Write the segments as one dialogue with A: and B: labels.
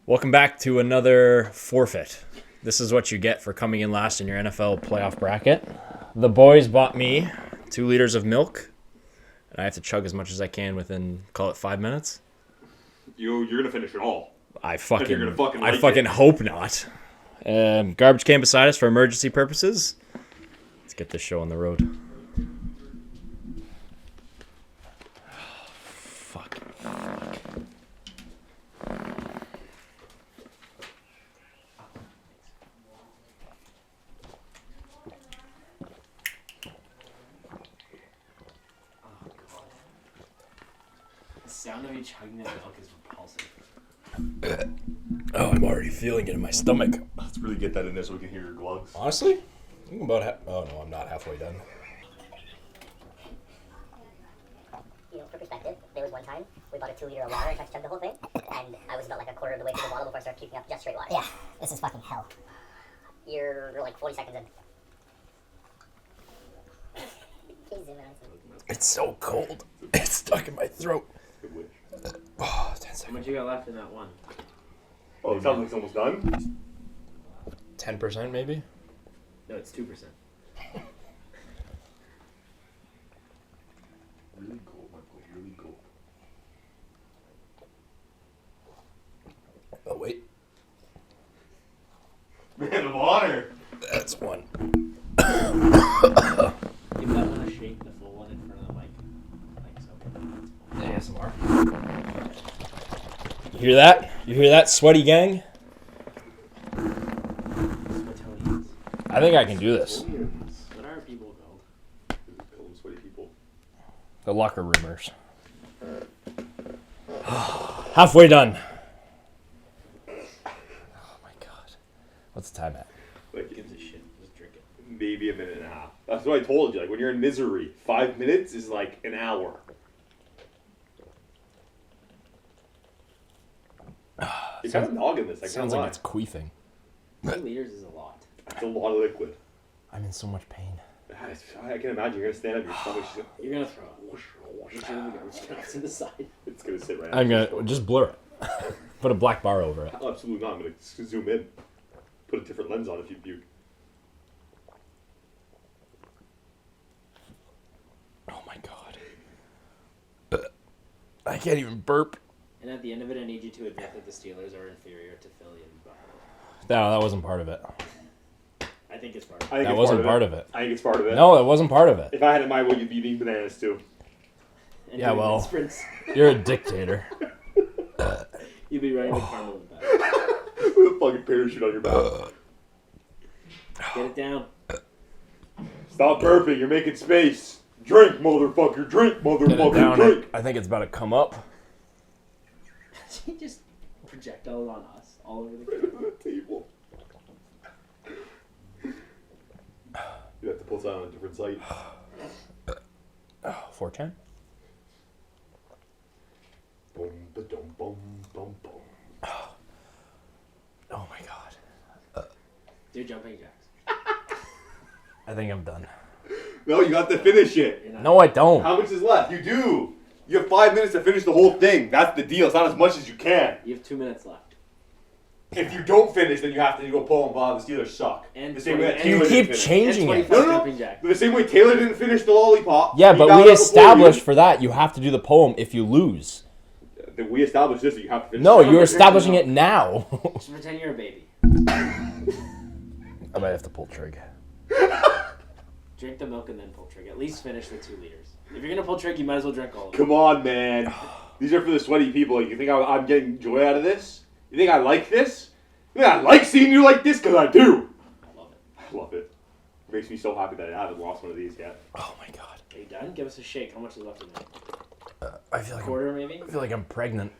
A: Welcome back to another forfeit. This is what you get for coming in last in your NFL playoff bracket. The boys bought me 2 liters of milk, and I have to chug as much as I can within, call it 5 minutes.
B: You're gonna finish it all.
A: I
B: fucking
A: hope not. Garbage can beside us for emergency purposes. Let's get this show on the road. Fuck.
C: The sound of you chugging that milk is repulsive.
A: Oh, I'm already feeling it in my stomach.
B: Let's really get that in there so we can hear your glugs.
A: Honestly, I'm about oh no, I'm not halfway done.
D: For perspective, there was one time we bought a 2 liter of water and tried to chug the whole thing, and I was about like a quarter of the way through the bottle before I started puking up just straight water.
E: Yeah, this is fucking hell.
D: You're like 40 seconds in. Can you zoom in on something?
A: It's so cold. It's stuck in my throat.
B: Good wish.
A: Oh, 10
C: How
A: seconds.
C: much you got left in that one?
B: Oh, it sounds like it's almost done.
A: 10% maybe?
C: No, it's 2%.
B: Really cold, Michael. Really cold.
A: Oh, wait.
B: Man of honor.
A: That's one.
C: Give that one a shake, the full one in front of the mic. Like so.
A: ASMR. You hear that? You hear that, sweaty gang?
C: Sweatonians.
A: I think I can do this.
C: What are people called?
B: Cold, sweaty people.
A: The locker roomers. Halfway done. Oh my god. What's the time at?
B: Like,
C: Gives a shit. Just drink it.
B: maybe a minute and a half. That's what I told you. Like, when you're in misery, 5 minutes is like an hour. You're kind of nogging this. I
A: Sounds
B: can't
A: like
B: lie.
A: it's queefing.
C: 2 liters is a lot.
B: That's a lot of liquid.
A: I'm in so much pain.
B: I can imagine you're gonna stand up. Your stomach's just
C: You're gonna throw it. It's in the garbage can. It's to the side.
B: it's gonna sit right.
A: I'm
B: next to
A: gonna
B: your
A: just blur it. Put a black bar over it.
B: stomach. Absolutely not. I'm gonna zoom in. Put a different lens on if you puke.
A: Oh my god. I can't even burp.
C: And at the end of it, I need you to admit that the Steelers are inferior to Philly and Buffalo.
A: No, that wasn't part of it.
C: I think it's part of
B: I
C: it.
B: think
A: That
B: it's
A: wasn't part of it.
B: I think it's part of it.
A: No, that wasn't part of it.
B: If I had it my way, you'd be eating bananas too.
C: And
A: Yeah,
C: doing
A: well.
C: sprints.
A: You're a dictator.
C: You'd be riding the caramel with that.
B: With a fucking parachute on your back.
C: Get it down.
B: Stop burping. You're making space. Drink, motherfucker. Drink,
A: Get it
B: motherfucker.
A: down.
B: Drink.
A: I think it's about to come up.
C: She just projectiles on us all over the camera.
B: Table. You have to pull that on a different site.
A: 410?
B: Boom, ba-dum, boom, boom, boom.
A: Oh my god.
C: Do jumping jacks.
A: I think I'm done.
B: No, you have to finish it.
C: You're not-
A: No, I don't.
B: How much is left? You do. You have 5 minutes to finish the whole thing. That's the deal. It's not as much as you can.
C: You have 2 minutes left.
B: If you don't finish, then you have to go pull them. Blah, the Steelers suck.
C: And
B: the same way that
C: and
A: You
B: Taylor
A: keep
B: didn't finish.
A: changing
C: And
A: it.
C: 25
B: No.
C: jumping jack.
B: The same way Taylor didn't finish the lollipop.
A: Yeah,
B: He
A: but
B: found
A: we
B: out before
A: established
B: you.
A: for that you have to do the poem if you lose.
B: We established this. That you have to finish.
A: No,
B: it.
A: you're establishing it now.
C: Just pretend you're a baby.
A: I might have to pull trig.
C: Drink the milk and then pull trig. At least finish the 2 liters. If you're gonna pull trig, you might as well drink all of it.
B: Come on, man. These are for the sweaty people. You think I'm getting joy out of this? You think I like this? You think I like seeing you like this? Because I do.
C: I love it.
B: I love it. Makes me so happy that I haven't lost one of these yet.
A: Oh my god.
C: Are you done? Give us a shake. How much is left in there?
A: I feel like
C: Quarter, maybe?
A: I feel like I'm pregnant.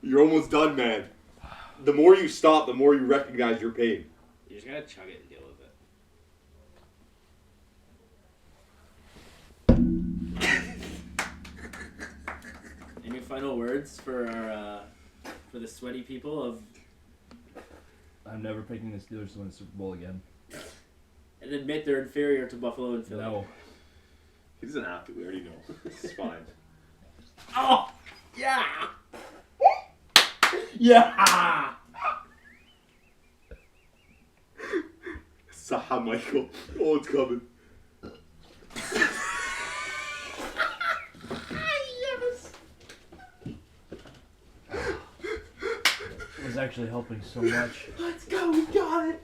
B: You're almost done, man. The more you stop, the more you recognize your pain.
C: You just gotta chug it and deal with it. Any final words for our for the sweaty people of
F: I'm never picking the Steelers to win the Super Bowl again.
C: and admit they're inferior to Buffalo and Philly.
F: No.
B: He doesn't have to. We already know. It's fine.
C: Oh, yeah. Yeah.
B: Saha Michael. Oh, it's coming.
C: Yes.
F: It was actually helping so much.
C: Let's go. We got it.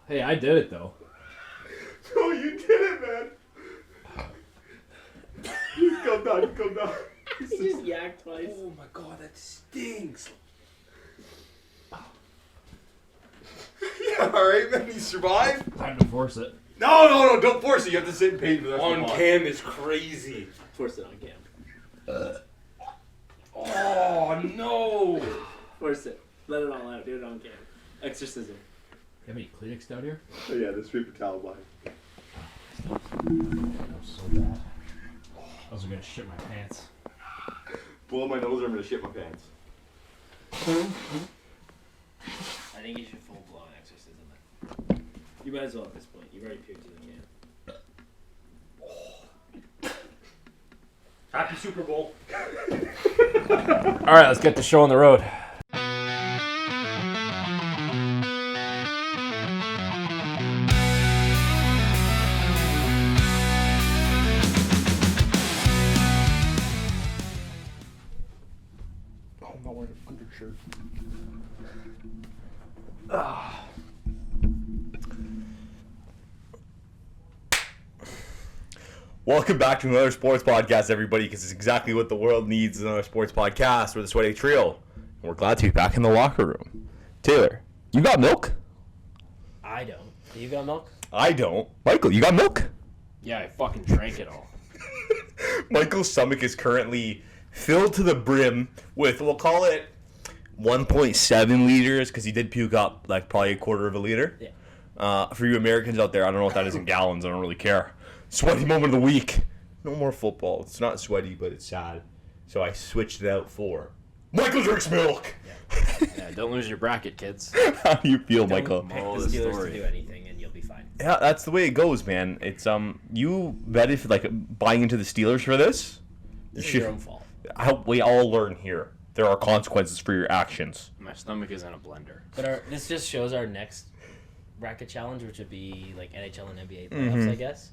A: Hey, I did it though.
B: Oh, you did it, man. You come down.
C: He just yacked twice.
B: Oh my god, that stinks. Yeah, alright, man. You survived?
F: Time to force it.
B: No, don't force it. You have to sit in pain for the rest of the
E: On
B: pod.
E: cam is crazy.
C: Force it on cam.
E: Oh no!
C: Force it. Let it all out. Do it on cam. Exorcism.
F: You have any Kleenex down here?
B: Oh, yeah, the paper towel line.
F: That was so bad. I was gonna shit my pants.
B: Blow my nose or I'm gonna shit my pants.
C: I think you should full blown exorcism then. You might as well at this point. You've already puked in the can.
E: Happy Super Bowl.
A: All right, let's get the show on the road.
B: I'm not wearing a undershirt.
E: Welcome back to another sports podcast, everybody, because it's exactly what the world needs, another sports podcast. We're the Sweaty Trio, and we're glad to be back in the locker room. Taylor, you got milk?
C: I don't. You got milk?
E: I don't. Michael, you got milk?
A: Yeah, I fucking drank it all.
E: Michael's stomach is currently filled to the brim with, we'll call it 1.7 liters, because he did puke up like probably a quarter of a liter.
C: Yeah.
E: For you Americans out there, I don't know what that is in gallons. I don't really care. Sweaty moment of the week. No more football. It's not sweaty, but it's sad. So I switched it out for Michael drinks milk.
A: Yeah, don't lose your bracket, kids.
E: How do you feel, Michael?
C: Pick
A: Moral
C: the
A: of the
C: Steelers
A: story.
C: to do anything and you'll be fine.
E: Yeah, that's the way it goes, man. It's you betted for like buying into the Steelers for this.
C: This
E: You
C: is your own fault.
E: We all learn here. There are consequences for your actions.
A: My stomach is in a blender.
C: But this just shows our next bracket challenge, which would be like NHL and NBA playoffs, I guess.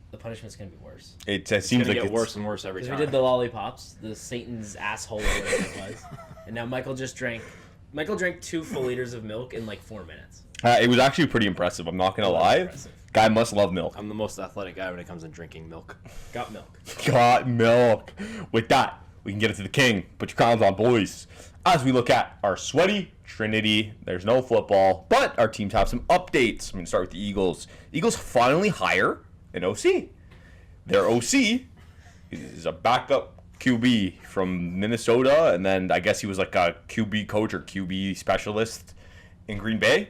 C: The punishment's gonna be worse.
E: It
A: It's
E: seems
A: gonna
E: like
A: get
E: it's
A: worse and worse every
C: Because
A: time.
C: we did the lollipops, the Satan's asshole or whatever it was, and now Michael drank 2 full liters of milk in like 4 minutes.
E: It was actually pretty impressive. I'm not gonna lie.
C: Impressive.
E: Guy must love milk.
A: I'm the most athletic guy when it comes to drinking milk.
C: Got milk.
E: Got milk. With that, we can get it to the king. Put your crowns on, boys. As we look at our sweaty Trinity, there's no football, but our teams have some updates. I'm going to start with the Eagles. Eagles finally hire an OC. Their OC is a backup QB from Minnesota, and then I guess he was like a QB coach or QB specialist in Green Bay.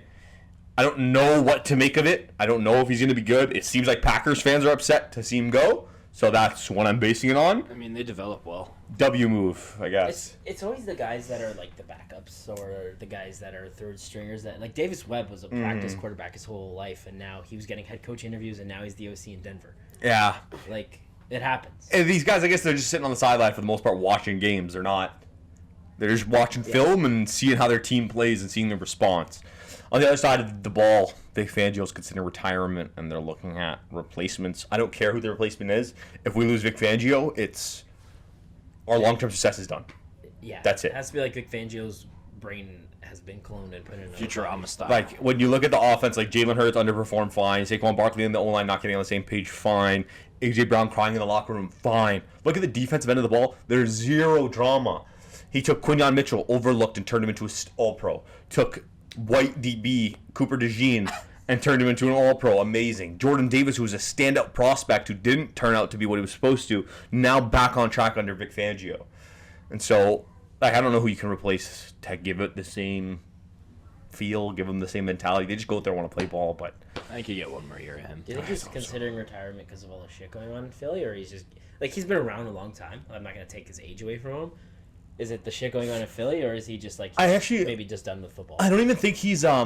E: I don't know what to make of it. I don't know if he's going to be good. It seems like Packers fans are upset to see him go, so that's what I'm basing it on.
A: I mean, they develop well.
E: W move, I guess.
C: It's always the guys that are like the backups or the guys that are third stringers that like Davis Webb was a practice quarterback his whole life, and now he was getting head coach interviews, and now he's the OC in Denver.
E: Yeah.
C: Like it happens.
E: And these guys, I guess they're just sitting on the sideline for the most part watching games. They're just watching film and seeing how their team plays and seeing the response. On the other side of the ball, Vic Fangio's considering retirement, and they're looking at replacements. I don't care who the replacement is. If we lose Vic Fangio, it's our long-term success is done.
C: Yeah,
E: That's it.
C: It has to be like Vic Fangio's brain has been cloned and put in another
A: Futurama
C: body.
A: style.
E: Like, when you look at the offense, like Jalen Hurts underperformed, fine. Saquon Barkley and the O-line not getting on the same page, fine. A.J. Brown crying in the locker room, fine. Look at the defensive end of the ball. There's zero drama. He took Quinyon Mitchell, overlooked, and turned him into an all-pro. Took white DB Cooper DeJean and turned him into an all-pro. Amazing. Jordan Davis, who was a standout prospect who didn't turn out to be what he was supposed to, now back on track under Vic Fangio. And so, like, I don't know who you can replace to give it the same feel, give them the same mentality. They just go out there and want to play ball, but
A: I think you get one more year of him.
C: Do you think he's considering retirement because of all the shit going on in Philly, or he's just like he's been around a long time? I'm not gonna take his age away from him. Is it the shit going on in Philly, or is he just like
E: I actually-
C: maybe just done with football?
E: I don't even think he's I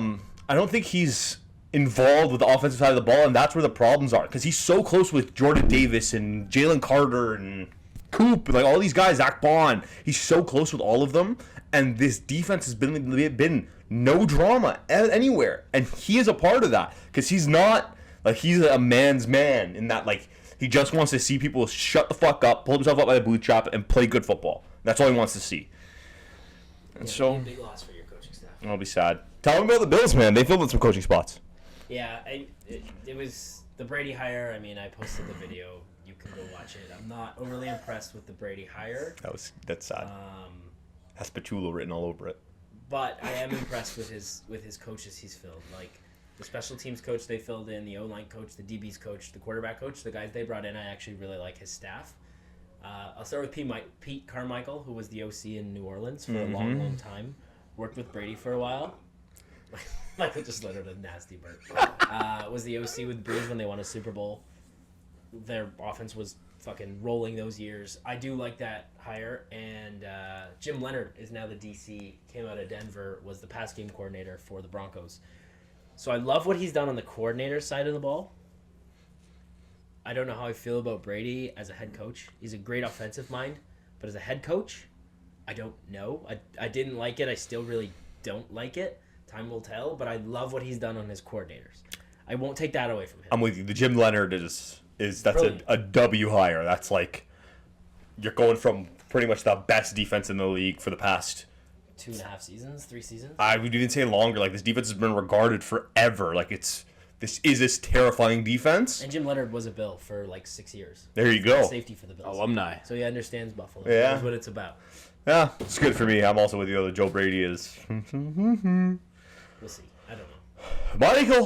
E: don't think he's involved with the offensive side of the ball, and that's where the problems are. Because he's so close with Jordan Davis and Jalen Carter and Coop, like all these guys, Zach Bond. He's so close with all of them, and this defense has been no drama anywhere, and he is a part of that because he's not like he's a man's man in that like he just wants to see people shut the fuck up, pull himself up by the bootstrap, and play good football. That's all he wants to see. And so,
C: big loss for your coaching staff.
E: I'll be sad. Tell him about the Bills, man. They filled in some coaching spots.
C: Yeah, it was the Brady hire. I mean, I posted the video. You can go watch it. I'm not overly impressed with the Brady hire.
E: That's sad. Has Pachulo written all over it.
C: But I am impressed with his coaches he's filled. Like the special teams coach they filled in, the O-line coach, the DB's coach, the quarterback coach, the guys they brought in. I actually really like his staff. I'll start with Pete Carmichael, who was the OC in New Orleans for a long time. Worked with Brady for a while. Michael just let out a nasty burp. Was the OC with Brees when they won a Super Bowl. Their offense was fucking rolling those years. I do like that hire. And Jim Leonhard is now the DC, came out of Denver, was the pass game coordinator for the Broncos. So I love what he's done on the coordinator side of the ball. I don't know how I feel about Brady as a head coach. He's a great offensive mind, but as a head coach, I don't know. I didn't like it. I still really don't like it. Time will tell, but I love what he's done on his coordinators. I won't take that away from him.
E: I'm with you. The Jim Leonhard is that's
C: Brilliant.
E: a W hire. That's like you're going from pretty much the best defense in the league for the past
C: 2.5 seasons, 3 seasons.
E: I would even say longer. Like this defense has been regarded forever. Like this is this terrifying defense.
C: And Jim Leonhard was a Bill for like 6 years.
E: There you go.
C: Safety for the Bills.
A: Alumni.
C: So he understands Buffalo.
E: Yeah.
C: That's what it's about.
E: Yeah, it's good for me. I'm also with you. Joe Brady is.
C: We'll see. I don't know.
E: Michael,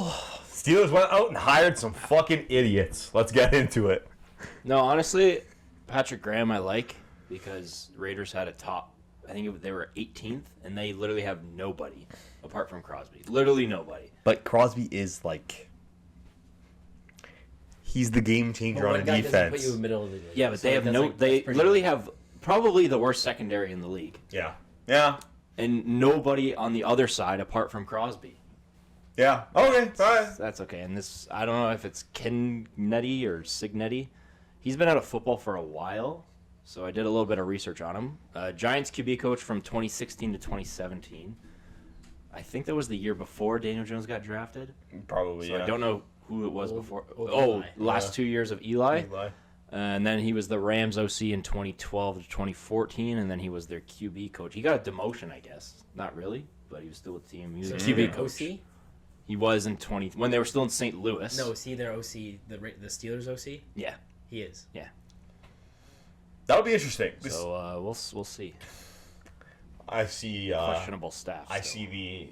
E: Steelers went out and hired some fucking idiots. Let's get into it.
A: No, honestly, Patrick Graham I like because Raiders had a top. I think they were 18th, and they literally have nobody apart from Crosby. Literally nobody.
E: But Crosby is like. He's the game changer
C: But
E: on
C: one guy doesn't put
E: defense.
C: you in the middle of the league.
A: Yeah, but
C: So
A: they have
C: that's
A: no.
C: like-
A: They
C: that's pretty
A: literally
C: good.
A: have probably the worst secondary in the league,
E: Yeah. Yeah.
A: and nobody on the other side apart from Crosby.
E: Yeah. Okay. All right.
A: That's okay. And this, I don't know if it's Cignetti or Cignetti. He's been out of football for a while, so I did a little bit of research on him. Giants QB coach from 2016 to 2017. I think that was the year before Daniel Jones got drafted.
E: Probably.
A: So
E: Yeah.
A: I don't know who it was before.
C: old
A: Oh,
C: Eli.
A: last 2 years of Eli.
E: Eli.
A: And then he was the Rams OC in 2012 to 2014, and then he was their QB coach. He got a demotion, I guess. Not really, but he was still with the team. He was
C: So
A: a
C: is
A: QB
C: he
A: coach.
C: OC?
A: He was in when they were still in St. Louis.
C: No, is he their OC, the Steelers OC?
A: Yeah.
C: He is.
E: That would be interesting.
A: So we'll see.
E: I see.
A: Questionable staff.
E: I
A: still.
E: see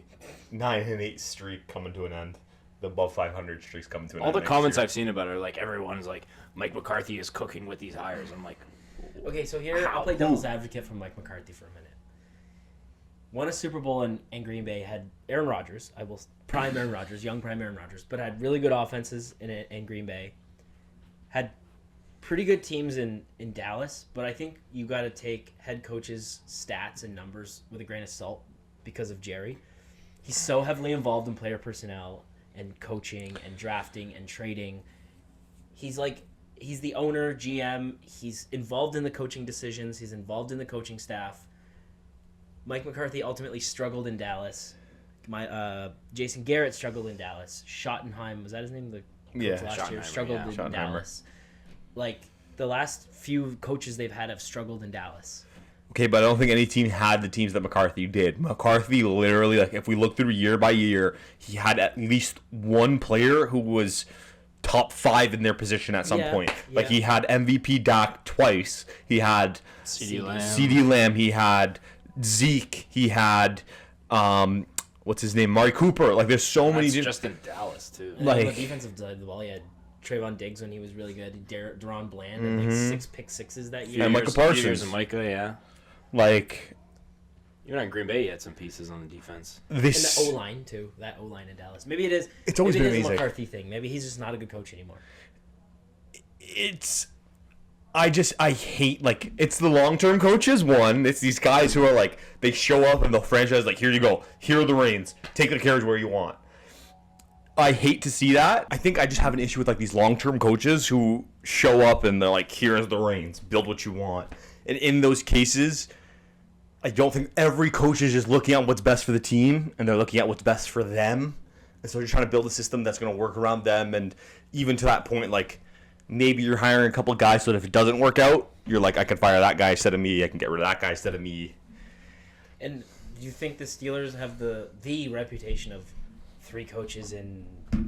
E: the 9-8 streak coming to an end. The above 500 streak's coming to an
A: All
E: end.
A: the
E: next
A: comments
E: year.
A: I've seen about it are like everyone's like Mike McCarthy is cooking with these hires. I'm like,
C: Okay, so here I'll play devil's advocate for Mike McCarthy for a minute. Won a Super Bowl in Green Bay, had Aaron Rodgers. I will prime Aaron Rodgers, young prime Aaron Rodgers, but had really good offenses in Green Bay. Had pretty good teams in Dallas, but I think you got to take head coach's stats and numbers with a grain of salt because of Jerry. He's so heavily involved in player personnel and coaching and drafting and trading. He's the owner, GM. He's involved in the coaching decisions. He's involved in the coaching staff. Mike McCarthy ultimately struggled in Dallas. Jason Garrett struggled in Dallas. Schottenheim, was that his name? The coach last year
A: Schottenheimer,
C: struggled
A: yeah.
C: in
E: Schottenheimer.
C: Dallas. Like the last few coaches they've had have struggled in Dallas.
E: Okay, but I don't think any team had the teams that McCarthy did. McCarthy literally, like, if we look through year by year, he had at least one player who was top 5 in their position at some
C: Yeah,
E: point. Like,
C: yeah.
E: he had MVP Dak twice. He had
A: CeeDee Lamb.
E: CeeDee Lamb. He had Zeke. He had, what's his name? Mari Cooper. Like, there's so many.
A: That's just in Dallas too.
C: And
E: Like-
C: on the defensive side of the ball, he had Trayvon Diggs when he was really good. Deron Bland and like 6 pick sixes that year.
E: And Michael
A: Few
E: Parsons.
A: years of Micah, yeah.
E: Like,
A: Even on Green Bay, he had some pieces on the defense.
C: And
E: this.
C: the O-line, too. That O-line in Dallas. Maybe it is.
E: It's always
C: maybe
E: been
C: it is a
E: amazing.
C: McCarthy thing. Maybe he's just not a good coach anymore.
E: I hate, like, it's the long-term coaches, one. It's these guys who are, like, they show up and the franchise, like, here you go. Here are the reins. Take the carriage where you want. I hate to see that. I think I just have an issue with like these long-term coaches who show up and they're like, here's the reins, build what you want. And in those cases, I don't think every coach is just looking at what's best for the team and they're looking at what's best for them. And so you're trying to build a system that's going to work around them. And even to that point, like maybe you're hiring a couple of guys so that if it doesn't work out, you're like, I can fire that guy instead of me. I can get rid of that guy instead of me.
C: And do you think the Steelers have the reputation of 3 coaches in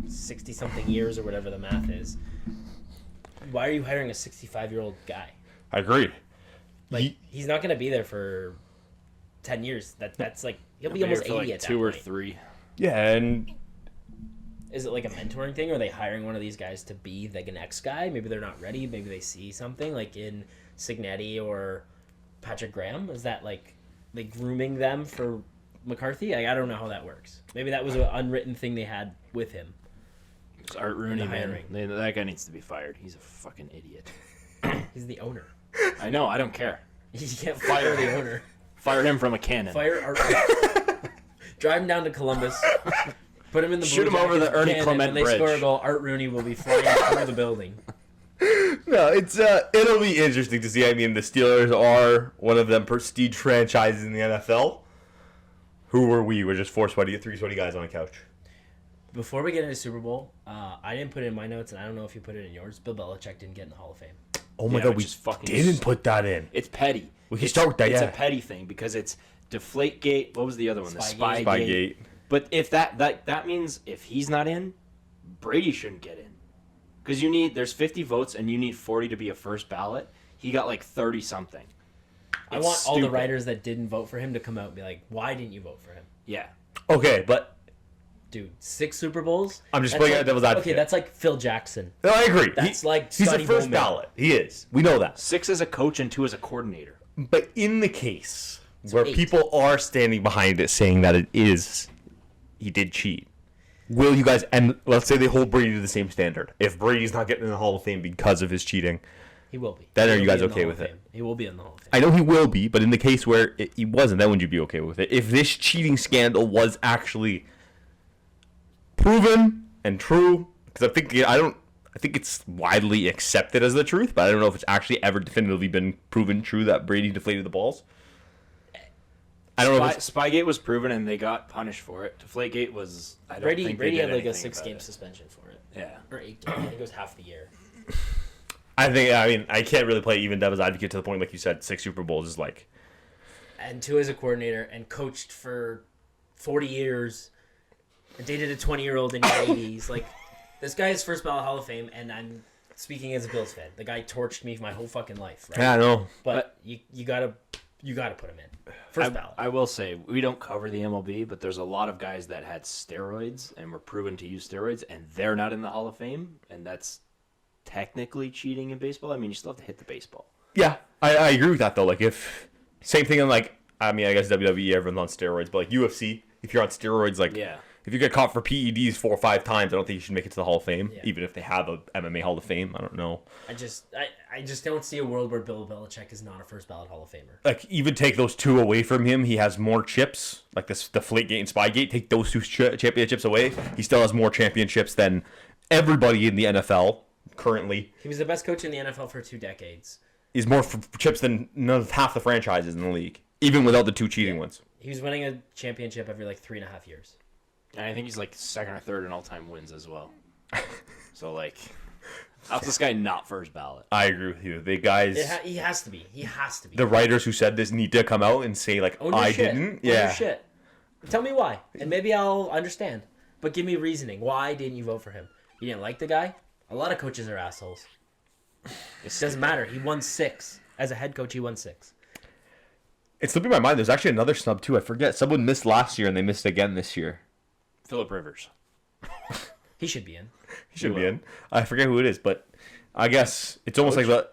C: 60-something years or whatever the math is? Why are you hiring a 65-year-old guy?
E: I agree.
C: Like, he's not going to be there for 10 years. That's like, he'll be
A: Be
C: almost
A: here
C: 80
A: for like
C: at that
A: 2 or
C: point.
A: 3.
E: Yeah, and
C: Is it like a mentoring thing? Or are they hiring one of these guys to be like an ex guy? Maybe they're not ready. Maybe they see something like in Cignetti or Patrick Graham. Is that like grooming them for McCarthy? I don't know how that works. Maybe that was an unwritten thing they had with him.
A: It's Art Rooney,
C: The
A: man.
C: hiring.
A: That guy needs to be fired. He's a fucking idiot.
C: He's the owner.
A: I know. I don't care.
C: You can't fire the owner.
A: Fire him from a cannon.
C: Fire Art. Drive him down to Columbus. Put him in the
A: Shoot
C: Blue
A: him over the
C: Jackets
A: Ernie
C: cannon.
A: Clement
C: When they score a
A: Bridge.
C: goal, Art Rooney will be flying through the building.
E: no, it's it'll be interesting to see. I mean, the Steelers are one of them prestige franchises in the NFL. Who were we? We're just 3 sweaty guys on a couch.
C: Before we get into Super Bowl, I didn't put it in my notes, and I don't know if you put it in yours. Bill Belichick didn't get in the Hall of Fame.
E: Oh my
A: Yeah,
E: God,
A: which
E: we
A: is fucking
E: didn't put that in.
A: It's petty.
E: We can start with that,
A: It's
E: yeah.
A: a petty thing because it's Deflategate. What was the other one? The
C: Spygate.
E: Spygate.
A: But if that means if he's not in, Brady shouldn't get in. Because there's 50 votes and you need 40 to be a first ballot. He got like 30 something.
C: I want all the writers that didn't vote for him to come out and be like, why didn't you vote for him?
A: Yeah.
E: Okay, but
C: Dude, 6 Super Bowls?
E: I'm just
C: That's
E: playing
C: like,
E: out devil's advocate.
C: Okay, that's like Phil Jackson.
E: no, I agree.
C: That's like
E: he's
C: Scotty
E: a first
C: Bowman.
E: ballot. He is. We know that.
A: 6 as a coach and 2 as a coordinator.
E: But in the case where
C: 8.
E: people are standing behind it saying that he did cheat, will you guys, and let's say they hold Brady to the same standard. If Brady's not getting in the Hall of Fame because of his cheating,
C: He will be.
E: Then
C: He
E: are
C: will
E: you
C: be
E: guys
C: in the
E: okay
C: Hall
E: with
C: of
E: it?
C: Fame. He will be in the Hall of Fame.
E: I know he will be, but in the case where he wasn't, then would you be okay with it? If this cheating scandal was actually proven and true, because I think it's widely accepted as the truth, but I don't know if it's actually ever definitively been proven true that Brady deflated the balls. I don't know. If
A: Spygate was proven and they got punished for it. Deflategate was. I don't
C: Brady
A: think they did
C: had like a
A: anything
C: 6-game
A: about it.
C: suspension for it.
A: Yeah.
C: Or 8 games. I think it was half the year.
E: I mean, I can't really play even devil's advocate to the point, like you said, 6 Super Bowls is like.
C: And 2 as a coordinator and coached for 40 years. And dated a 20-year-old in your 80s. Like, this guy is first ballot Hall of Fame, and I'm speaking as a Bills fan. The guy torched me my whole fucking life, right?
E: Yeah, I know.
C: But you gotta put him in. First ballot.
A: I will say, we don't cover the MLB, but there's a lot of guys that had steroids and were proven to use steroids, and they're not in the Hall of Fame, and that's technically cheating in baseball. I mean, you still have to hit the baseball.
E: Yeah, I agree with that, though. Like, same thing in, like, I mean, I guess WWE, everyone's on steroids, but, like, UFC, if you're on steroids, like,
A: Yeah.
E: if you get caught for PEDs 4 or 5 times, I don't think you should make it to the Hall of Fame,
C: Yeah.
E: even if they have a MMA Hall of Fame. I don't know.
C: I just don't see a world where Bill Belichick is not a first ballot Hall of Famer.
E: Like, even take those 2 away from him, he has more chips. Like, this Deflategate and Spygate, take those 2 championships away, he still has more championships than everybody in the NFL currently.
C: He was the best coach in the NFL for 2 decades.
E: He's more chips than half the franchises in the league, even without the 2 cheating ones.
C: He was winning a championship every like 3.5 years.
A: And I think he's like 2nd or 3rd in all-time wins as well. So, like, how's this guy not first ballot?
E: I agree with you. The guys,
C: He has to be. He has to be.
E: the writers who said this need to come out and say, like,
C: Own your
E: I
C: shit.
E: didn't.
C: Own
E: Yeah.
C: your shit. Tell me why, and maybe I'll understand. But give me reasoning. Why didn't you vote for him? You didn't like the guy? A lot of coaches are assholes. It doesn't matter. He won 6. As a head coach, he won 6.
E: It's slipping my mind. There's actually another snub, too. I forget. Someone missed last year, and they missed again this year.
A: Phillip Rivers.
C: He should be in.
E: He should be in. I forget who it is, but I guess it's almost like the...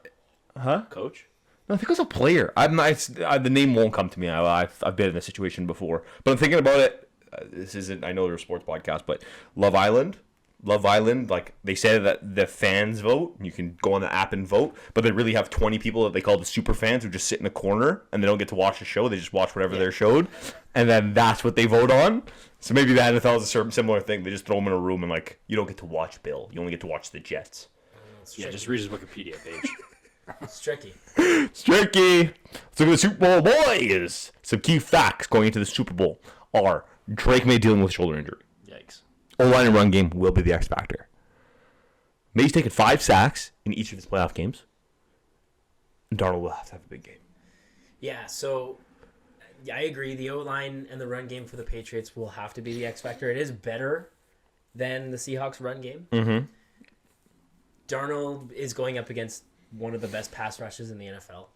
E: Huh?
A: Coach?
E: No, I think it was a player. I'm not, the name won't come to me. I've been in this situation before. But I'm thinking about it. This isn't... I know they're a sports podcast, but Love Island. Love Island, like they say that the fans vote. You can go on the app and vote, but they really have 20 people that they call the super fans who just sit in a corner and they don't get to watch the show. They just watch whatever they're showed, and then that's what they vote on. So maybe the NFL is a certain similar thing. They just throw them in a room and like you don't get to watch Bill. You only get to watch the Jets.
A: Yeah, just read his Wikipedia page.
C: It's tricky.
E: It's tricky. Let's look at the Super Bowl, boys. Some key facts going into the Super Bowl are Drake Maye dealing with shoulder injury.
A: Yikes.
E: O-line and run game will be the X factor. Maye's taken 5 sacks in each of his playoff games. And Darnold will have to have a big game.
C: Yeah, so I agree. The O-line and the run game for the Patriots will have to be the X factor. It is better than the Seahawks run game.
E: Mm-hmm.
C: Darnold is going up against one of the best pass rushes in the NFL.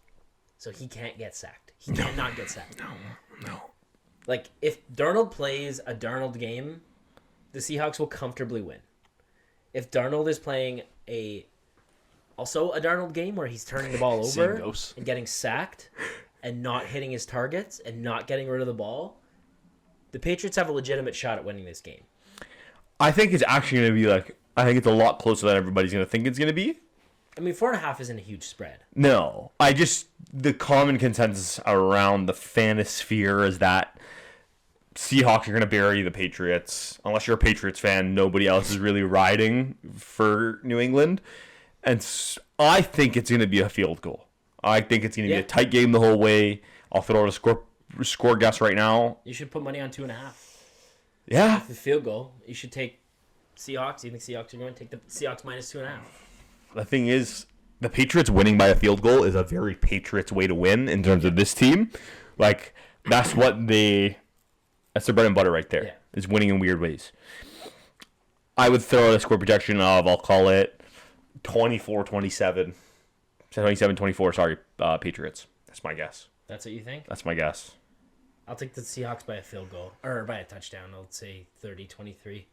C: So he can't get sacked. He cannot get sacked.
E: No.
C: Like, if Darnold plays a Darnold game, the Seahawks will comfortably win. If Darnold is playing also a Darnold game where he's turning the ball over and getting sacked and not hitting his targets and not getting rid of the ball, the Patriots have a legitimate shot at winning this game.
E: I think it's actually going to be I think it's a lot closer than everybody's going to think it's going to be.
C: I mean, 4.5 isn't a huge spread.
E: No. The common consensus around the fanosphere is that Seahawks are going to bury the Patriots. Unless you're a Patriots fan, nobody else is really riding for New England. And I think it's going to be a field goal. I think it's going to be a tight game the whole way. I'll throw out a score guess right now.
C: You should put money on 2.5.
E: Yeah.
C: The field goal. You should take Seahawks. You think Seahawks are going to take the Seahawks minus 2.5?
E: The thing is, the Patriots winning by a field goal is a very Patriots way to win in terms of this team. Like, that's their bread and butter right there, is winning in weird ways. I would throw out a score projection of, I'll call it 24-27. 27-24, sorry, Patriots. That's my guess.
C: That's what you think?
E: That's my guess.
C: I'll take the Seahawks by a field goal. Or by a touchdown. I'll say 30-23.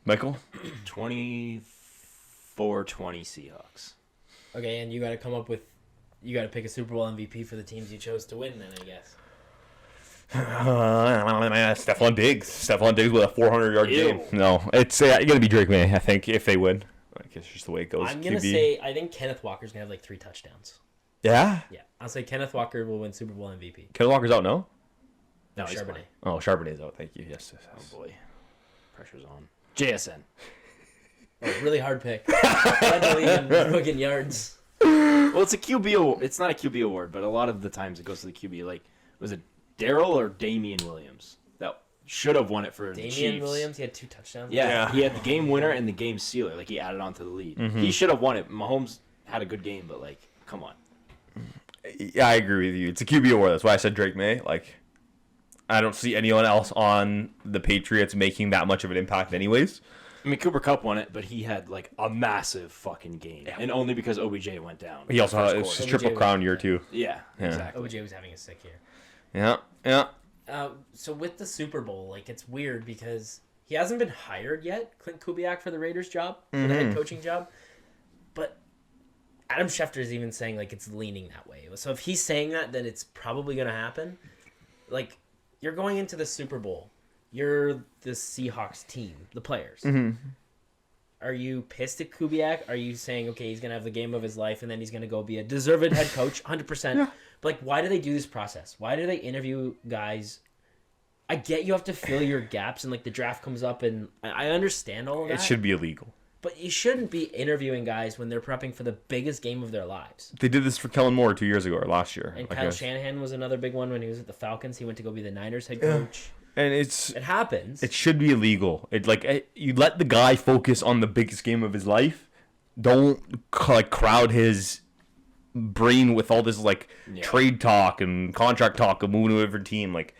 E: Michael?
A: 24-20 Seahawks.
C: Okay, and you got to come up with... You got to pick a Super Bowl MVP for the teams you chose to win then, I guess.
E: Stephon Diggs. Stephon Diggs with a 400-yard game. No, it's going to be Drake Maye, I think, if they win. Like, it's just the way it goes.
C: I'm going to say, I think Kenneth Walker's going to have like 3 touchdowns.
E: Yeah?
C: Yeah. I'll say Kenneth Walker will win Super Bowl MVP.
E: Kenneth Walker's out, no?
A: No, he's
C: Charbonnet.
A: fine.
E: Oh, Charbonnet's out. Thank you. Yes.
A: Oh, boy. Pressure's on. JSN.
C: Oh, really hard pick. I believe in fucking yards.
A: Well, it's a QB award. It's not a QB award, but a lot of the times it goes to the QB. Like, was it Darryl or Damian Williams that should have won it for the Chiefs?
C: Damian Williams, he had 2 touchdowns.
A: Yeah, he had the game winner and the game sealer. Like, he added on to the lead.
E: Mm-hmm.
A: He should have won it. Mahomes had a good game, but, like, come on.
E: Yeah, I agree with you. It's a QB award. That's why I said Drake Maye. Like, I don't see anyone else on the Patriots making that much of an impact anyways.
A: I mean, Cooper Kupp won it, but he had, like, a massive fucking game. Yeah. And only because OBJ went down.
E: He also had his triple crown year, too.
A: Yeah, exactly.
C: OBJ was having a sick year.
E: Yeah.
C: So with the Super Bowl, like, it's weird because he hasn't been hired yet, Clint Kubiak, for the Raiders job, for the head coaching job. But Adam Schefter is even saying, like, it's leaning that way. So if he's saying that, then it's probably going to happen. Like, you're going into the Super Bowl. You're the Seahawks team, the players.
E: Mm-hmm.
C: Are you pissed at Kubiak? Are you saying, okay, he's going to have the game of his life and then he's going to go be a deserved head coach, 100%? Yeah. But, like, why do they do this process? Why do they interview guys? I get you have to fill your gaps and, like, the draft comes up and I understand all of that.
E: It should be illegal.
C: But you shouldn't be interviewing guys when they're prepping for the biggest game of their lives.
E: They did this for Kellen Moore 2 years ago or last year.
C: And Kyle Shanahan was another big one when he was at the Falcons. He went to go be the Niners head coach.
E: And it
C: happens.
E: It should be illegal. You let the guy focus on the biggest game of his life. Don't crowd his brain with all this trade talk and contract talk of moving to a different team. Like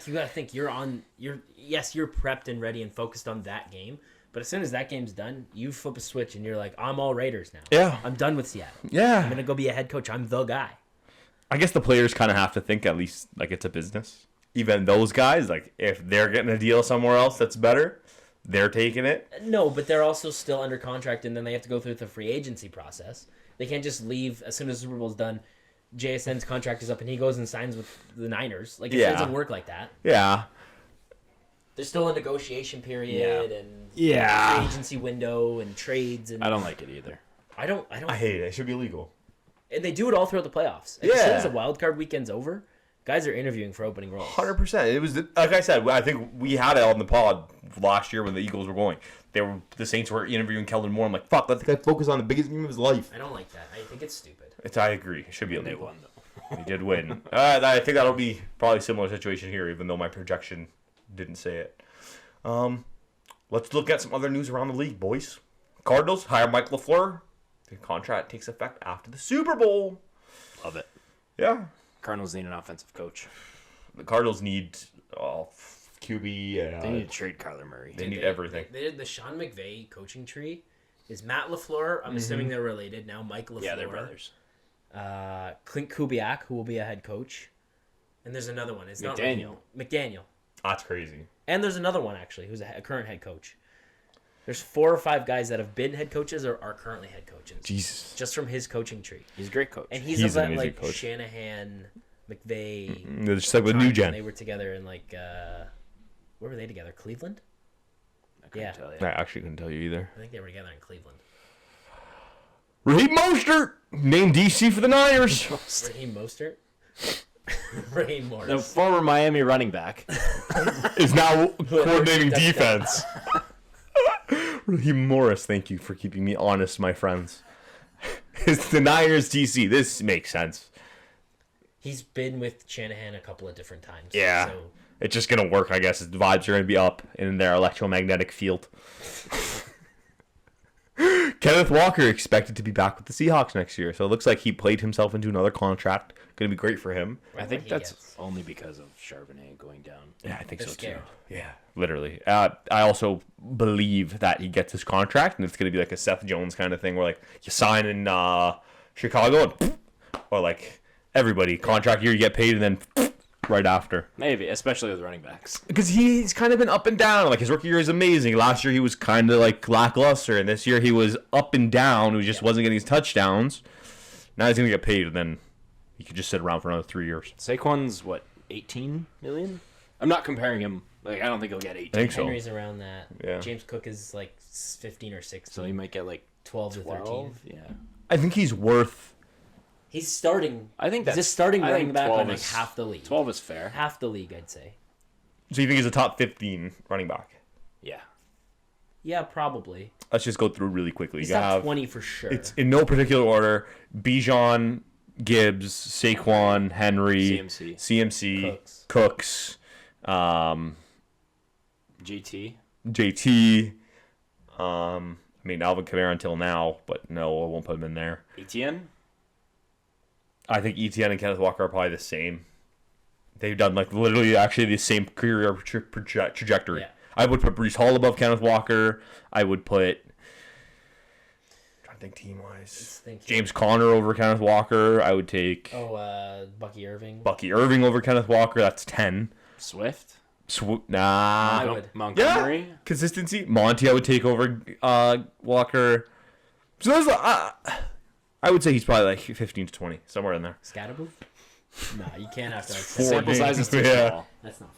C: you gotta think you're prepped and ready and focused on that game. But as soon as that game's done, you flip a switch and you're like, I'm all Raiders now.
E: Yeah.
C: I'm done with Seattle.
E: Yeah.
C: I'm gonna go be a head coach. I'm the guy.
E: I guess the players kind of have to think at least like it's a business. Even those guys, like, if they're getting a deal somewhere else that's better, they're taking it.
C: No, but they're also still under contract, and then they have to go through the free agency process. They can't just leave as soon as the Super Bowl's done. JSN's contract is up, and he goes and signs with the Niners. Like, it doesn't work like that.
E: Yeah.
C: There's still a negotiation period and free agency window and trades and
A: I don't like it either.
C: I don't
E: I hate it. It should be illegal.
C: and they do it all throughout the playoffs. And as soon as the wild card weekend's over, guys are interviewing for opening roles.
E: 100%. It was like I said. I think we had it on the pod last year when the Eagles were going. The Saints were interviewing Kellen Moore. I'm like, fuck, let the guy focus on the biggest game of his life.
C: I don't like that. I think it's stupid.
E: I agree. It should be
A: They
E: illegal.
A: won though.
E: They did win. I think that'll be probably a similar situation here, even though my projection didn't say it. Let's look at some other news around the league, boys. Cardinals hire Mike LaFleur. The contract takes effect after the Super Bowl.
A: Love it.
E: Yeah.
A: Cardinals need an offensive coach.
E: The Cardinals need QB.
A: They need to trade Kyler Murray.
E: They need everything.
C: The Sean McVay coaching tree is Matt LaFleur. I'm assuming they're related now. Mike LaFleur.
A: Yeah, they're brothers.
C: Clint Kubiak, who will be a head coach. And there's another one. It's
A: McDaniel.
C: Not McDaniel.
E: That's crazy.
C: And there's another one, actually, who's a current head coach. There's 4 or 5 guys that have been head coaches or are currently head coaches.
E: Jesus.
C: Just from his coaching tree.
A: He's a great coach.
C: And he's
E: He's
C: of that,
E: an amazing
C: like,
E: coach.
C: Shanahan, McVay.
E: They're just like with
C: time
E: New
C: when
E: Gen.
C: They were together in, like, where were they together? Cleveland?
A: I couldn't
C: Yeah.
A: tell you.
E: I actually couldn't tell you either.
C: I think they were together in Cleveland.
E: Raheem Mostert named DC for the Niners.
C: Raheem Mostert? Raheem
A: The
C: Morris.
A: former Miami running back.
E: Is now coordinating defense. Raheem Morris, thank you for keeping me honest, my friends. It's the Niners DC. This makes sense.
C: He's been with Shanahan a couple of different times.
E: Yeah.
C: So
E: It's just going to work, I guess. The vibes are going to be up in their electromagnetic field. Kenneth Walker expected to be back with the Seahawks next year, so it looks like he played himself into another contract. Going to be great for him.
A: I think
C: he
A: that's
C: gets.
A: only because of Charbonnet going down.
E: Yeah, I think
C: They're
E: so
C: scared.
E: too. Yeah, literally. I also believe that he gets his contract, and it's going to be like a Seth Jones kind of thing, where like you sign in Chicago, and, or like everybody contract year, you get paid, and then right after.
A: Maybe, especially with running backs.
E: Because he's kind of been up and down. Like his rookie year is amazing. Last year he was kind of like lackluster, and this year he was up and down. He just wasn't getting his touchdowns. Now he's going to get paid, and then he could just sit around for another 3 years.
A: Saquon's what, 18 million? I'm not comparing him. Like I don't think he'll get 18.
E: I think so.
C: Henry's around that.
E: Yeah.
C: James Cook is like 15 or 16.
A: So he might get like
C: 12 to
A: 12.
C: 13.
A: Yeah.
E: I think he's worth.
C: He's starting.
A: I think
C: He's
A: that's
C: just starting
A: I
C: running
A: think
C: back
A: 12
C: on like
A: is-
C: half the league.
A: 12 is fair.
C: Half the league, I'd say.
E: So you think he's a top 15 running back?
A: Yeah.
C: Yeah, probably.
E: Let's just go through really quickly.
C: He's
E: You
C: top
E: have
C: 20 for sure.
E: it's in no particular order: Bijan, Gibbs, Saquon, Henry, CMC, Cooks,
A: GT.
E: JT. I mean Alvin Kamara until now, but no, I won't put him in there.
A: ETN.
E: I think ETN and Kenneth Walker are probably the same. They've done like literally actually the same career trajectory.
C: Yeah.
E: I would put Brees Hall above Kenneth Walker. I would put. I'm trying to think team wise. James Conner over Kenneth Walker. I would take
C: Bucky Irving.
E: Bucky Irving over Kenneth Walker. That's 10.
A: Swift.
E: Nah.
C: I would.
A: Montgomery.
E: Yeah. Consistency. Monty, I would take over Walker. So there's I would say he's probably like 15 to 20, somewhere in there.
C: Scatterboo? No, you can't have to. Like,
A: Sample size is too
E: Yeah.
A: small.
C: That's not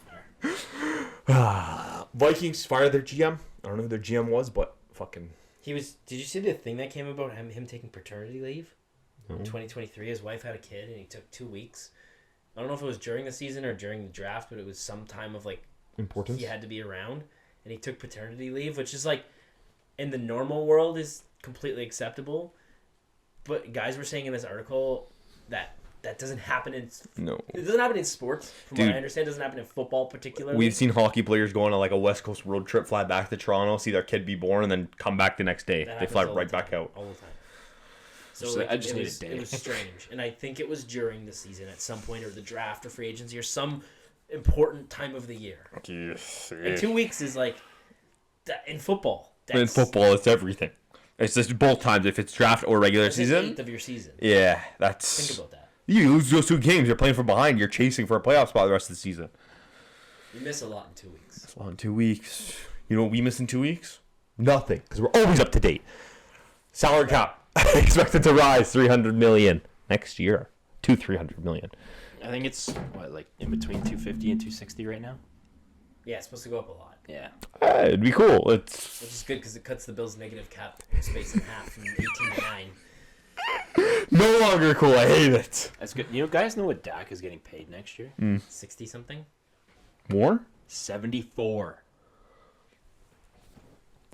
C: fair.
E: Vikings fired their GM. I don't know who their GM was, but fucking.
C: He was. Did you see the thing that came about him taking paternity leave? In 2023, his wife had a kid, and he took 2 weeks. I don't know if it was during the season or during the draft, but it was some time of like
E: Importance.
C: he had to be around, and he took paternity leave, which is like in the normal world is completely acceptable. But guys were saying in this article that doesn't happen in
E: No.
C: it doesn't happen in sports. From
E: Dude.
C: what I understand, it doesn't happen in football particularly.
E: We've seen hockey players go on like a West Coast road trip, fly back to Toronto, see their kid be born, and then come back the next day.
C: That
E: They
C: happens
E: fly
C: all
E: right
C: the time,
E: back out.
C: all the time. So
A: So
C: like,
A: I just
C: it
A: need a
C: was,
A: day.
C: it was strange, and I think it was during the season at some point, or the draft, or free agency, or some important time of the year. And 2 weeks is like in football.
E: In football, it's everything. It's just both times. If it's draft or regular
C: That's an
E: season.
C: eighth of your season.
E: Yeah, that's.
C: Think about that.
E: You lose those 2 games, you're playing from behind. You're chasing for a playoff spot the rest of the season.
C: You miss a lot in 2 weeks.
E: It's on 2 weeks. You know what we miss in 2 weeks? Nothing, because we're always up to date. Salary cap expected to rise $300 million next year to $300 million.
A: I think it's what, like in between 250 and 260 right now.
C: Yeah, it's supposed to go up a lot.
G: Yeah.
E: It'd be cool.
C: Which is good because it cuts the Bills' negative cap space in half from 18 to 9.
E: No longer cool. I hate it.
G: That's good. You know, guys know what Dak is getting paid next year?
C: 60 something.
E: More?
G: 74.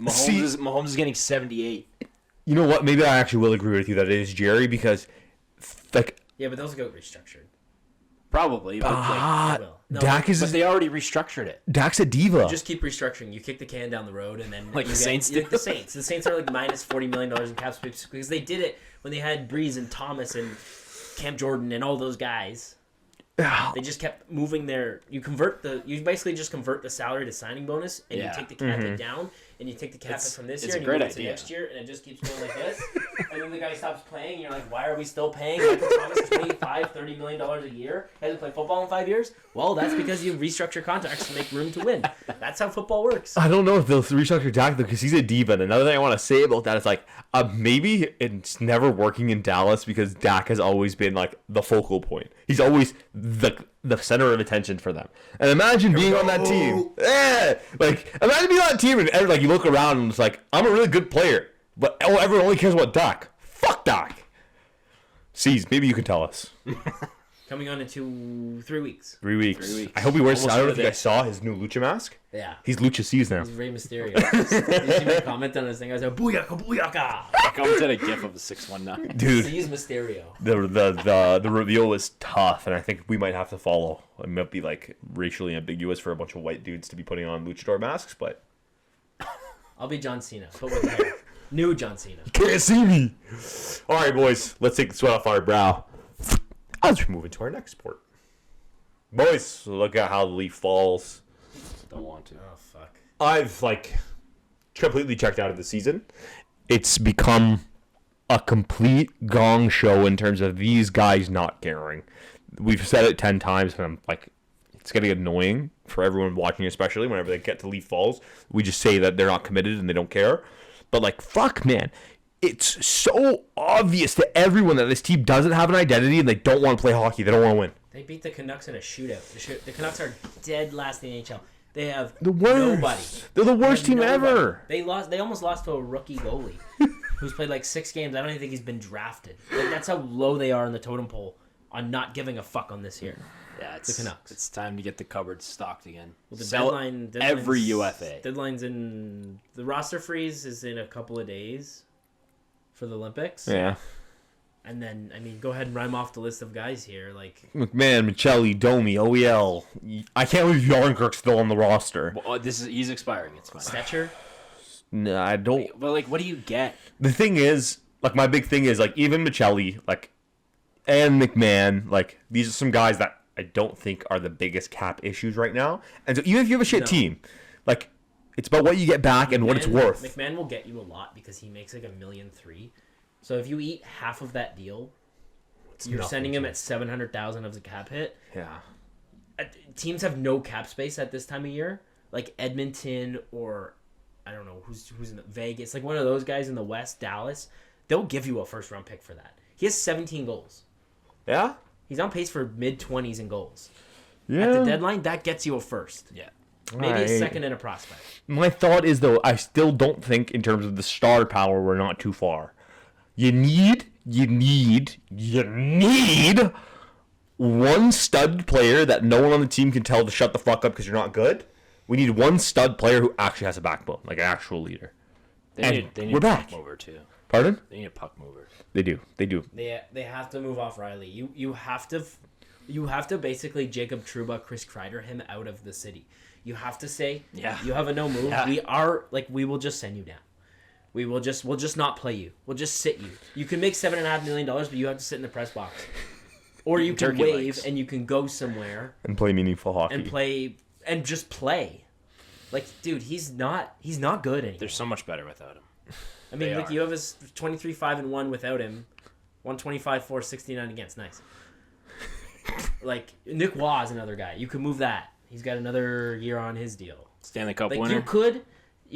E: See-
G: Mahomes is getting 78.
E: You know what? Maybe I actually will agree with you that it is Jerry because, like,
C: Yeah, but those go restructured.
G: Probably, but
C: Will. No,
E: Dak
G: but they already restructured it.
E: Dak's a diva.
C: Just keep restructuring. You kick the can down the road, and then
G: Like
C: you
G: the Saints
C: get,
G: do.
C: The Saints. The Saints are like minus $40 million in cap space because they did it when they had Brees and Thomas and Cam Jordan and all those guys. They just kept moving their. You basically just convert the salary to signing bonus, and
G: Yeah.
C: you take the cap hit down, and you take the cap hit from this year, and you
G: great
C: move it to
G: idea.
C: next year, and it just keeps going like this. And then the guy stops playing, and you're like, why are we still paying Michael Thomas $25-30 million a year? He hasn't played football in 5 years. Well, that's because you restructure contracts to make room to win. That's how football works.
E: I don't know if they'll restructure Dak though because he's a diva. And another thing I want to say about that is like maybe it's never working in Dallas because Dak has always been like the focal point. He's always the center of attention for them. And imagine being on that team. Like imagine being on that team and like you look around and it's like I'm a really good player, but everyone only cares about Dak. Fuck Dak. Cease, maybe you can tell us.
C: Coming on in 3 weeks.
E: 3 weeks.
G: 3 weeks.
E: I hope he wears.
G: Almost
E: I don't know if
G: another
E: you guys saw his new lucha mask.
C: Yeah.
E: He's Lucha C's now.
C: He's Rey Mysterio. Did you see my comment on this thing? I was like, booyaka, booyaka.
G: I commented a gif of the 619.
E: Dude,
C: He's Mysterio.
E: the reveal was tough, and I think we might have to follow. It might be like racially ambiguous for a bunch of white dudes to be putting on luchador masks, but
C: I'll be John Cena, but with hair. New John Cena.
E: can't see me. All right, boys, let's take the sweat off our brow as we move into our next sport. Boys, look at how the leaf falls.
G: Don't want to.
C: Oh, fuck.
E: I've completely checked out of the season. It's become a complete gong show in terms of these guys not caring. We've said it 10 times, and I'm like, it's getting annoying for everyone watching, especially whenever they get to leaf falls. We just say that they're not committed and they don't care. But like, fuck, man. It's so obvious to everyone that this team doesn't have an identity and they don't want to play hockey. They don't want to win.
C: They beat the Canucks in a shootout. The Canucks are dead last in the NHL. They have
E: The worst.
C: nobody.
E: They're the
C: They
E: worst
C: have
E: team
C: nobody.
E: ever.
C: They almost lost to a rookie goalie who's played like 6 games. I don't even think he's been drafted. Like, that's how low they are in the totem pole on not giving a fuck on this year.
G: Yeah, it's
C: The Canucks.
G: It's time to get the cupboard stocked again.
C: Well, the
G: Sell
C: deadline's-
G: every UFA.
C: Deadline's in the roster freeze is in a couple of days for the Olympics.
E: Yeah.
C: And then, I mean, go ahead and rhyme off the list of guys here. Like,
E: McMahon, Michelli, Domi, OEL. I can't believe Yarnkirk's still on the roster.
G: Well, he's expiring. It's fine.
C: Stetcher.
E: No, I don't.
G: But like, what do you get?
E: The thing is, like, my big thing is, like, even Michelli, like, and McMahon, like, these are some guys that I don't think are the biggest cap issues right now. And so even if you have a shit team, like, it's about what you get back and what it's worth.
C: McMahon will get you a lot because he makes like $1.3 million. So if you eat half of that deal, you're
E: nothing
C: sending him
E: to-
C: at $700,000 of a cap hit.
E: Yeah.
C: Teams have no cap space at this time of year, like Edmonton or I don't know who's in Vegas, like one of those guys in the West, Dallas. They'll give you a first round pick for that. He has 17 goals.
E: Yeah?
C: He's on pace for mid-20s in goals.
E: Yeah.
C: At the deadline, that gets you a first.
G: Yeah.
C: Maybe a
E: I-
C: second and a prospect.
E: My thought is, though, I still don't think in terms of the star power, we're not too far. You need one stud player that no one on the team can tell to shut the fuck up because you're not good. We need one stud player who actually has a backbone, like an actual leader.
G: They
E: And
G: need
E: we're
G: a
E: back.
G: puck mover too.
E: Pardon?
G: They need a puck mover.
E: They do.
C: They have to move off Riley. You have to basically Jacob Trouba, Chris Kreider him out of the city. You have to say,
G: Yeah.
C: you have a no move.
G: Yeah.
C: We will just send you down. We'll just not play you. We'll just sit you. You can make $7.5 million, but you have to sit in the press box. Or you can
G: Turkey
C: wave
G: legs.
C: and you can go somewhere
E: And play meaningful hockey.
C: and just play. Like, dude, he's not good anymore.
G: They're so much better without him.
C: I mean,
G: They
C: like
G: are.
C: you have his 23-5-1 without him, 125-4-69 against. Nice. Like Nick Waugh is another guy. You could move that. He's got another year on his deal.
G: Stanley Cup
C: Like
G: winner.
C: you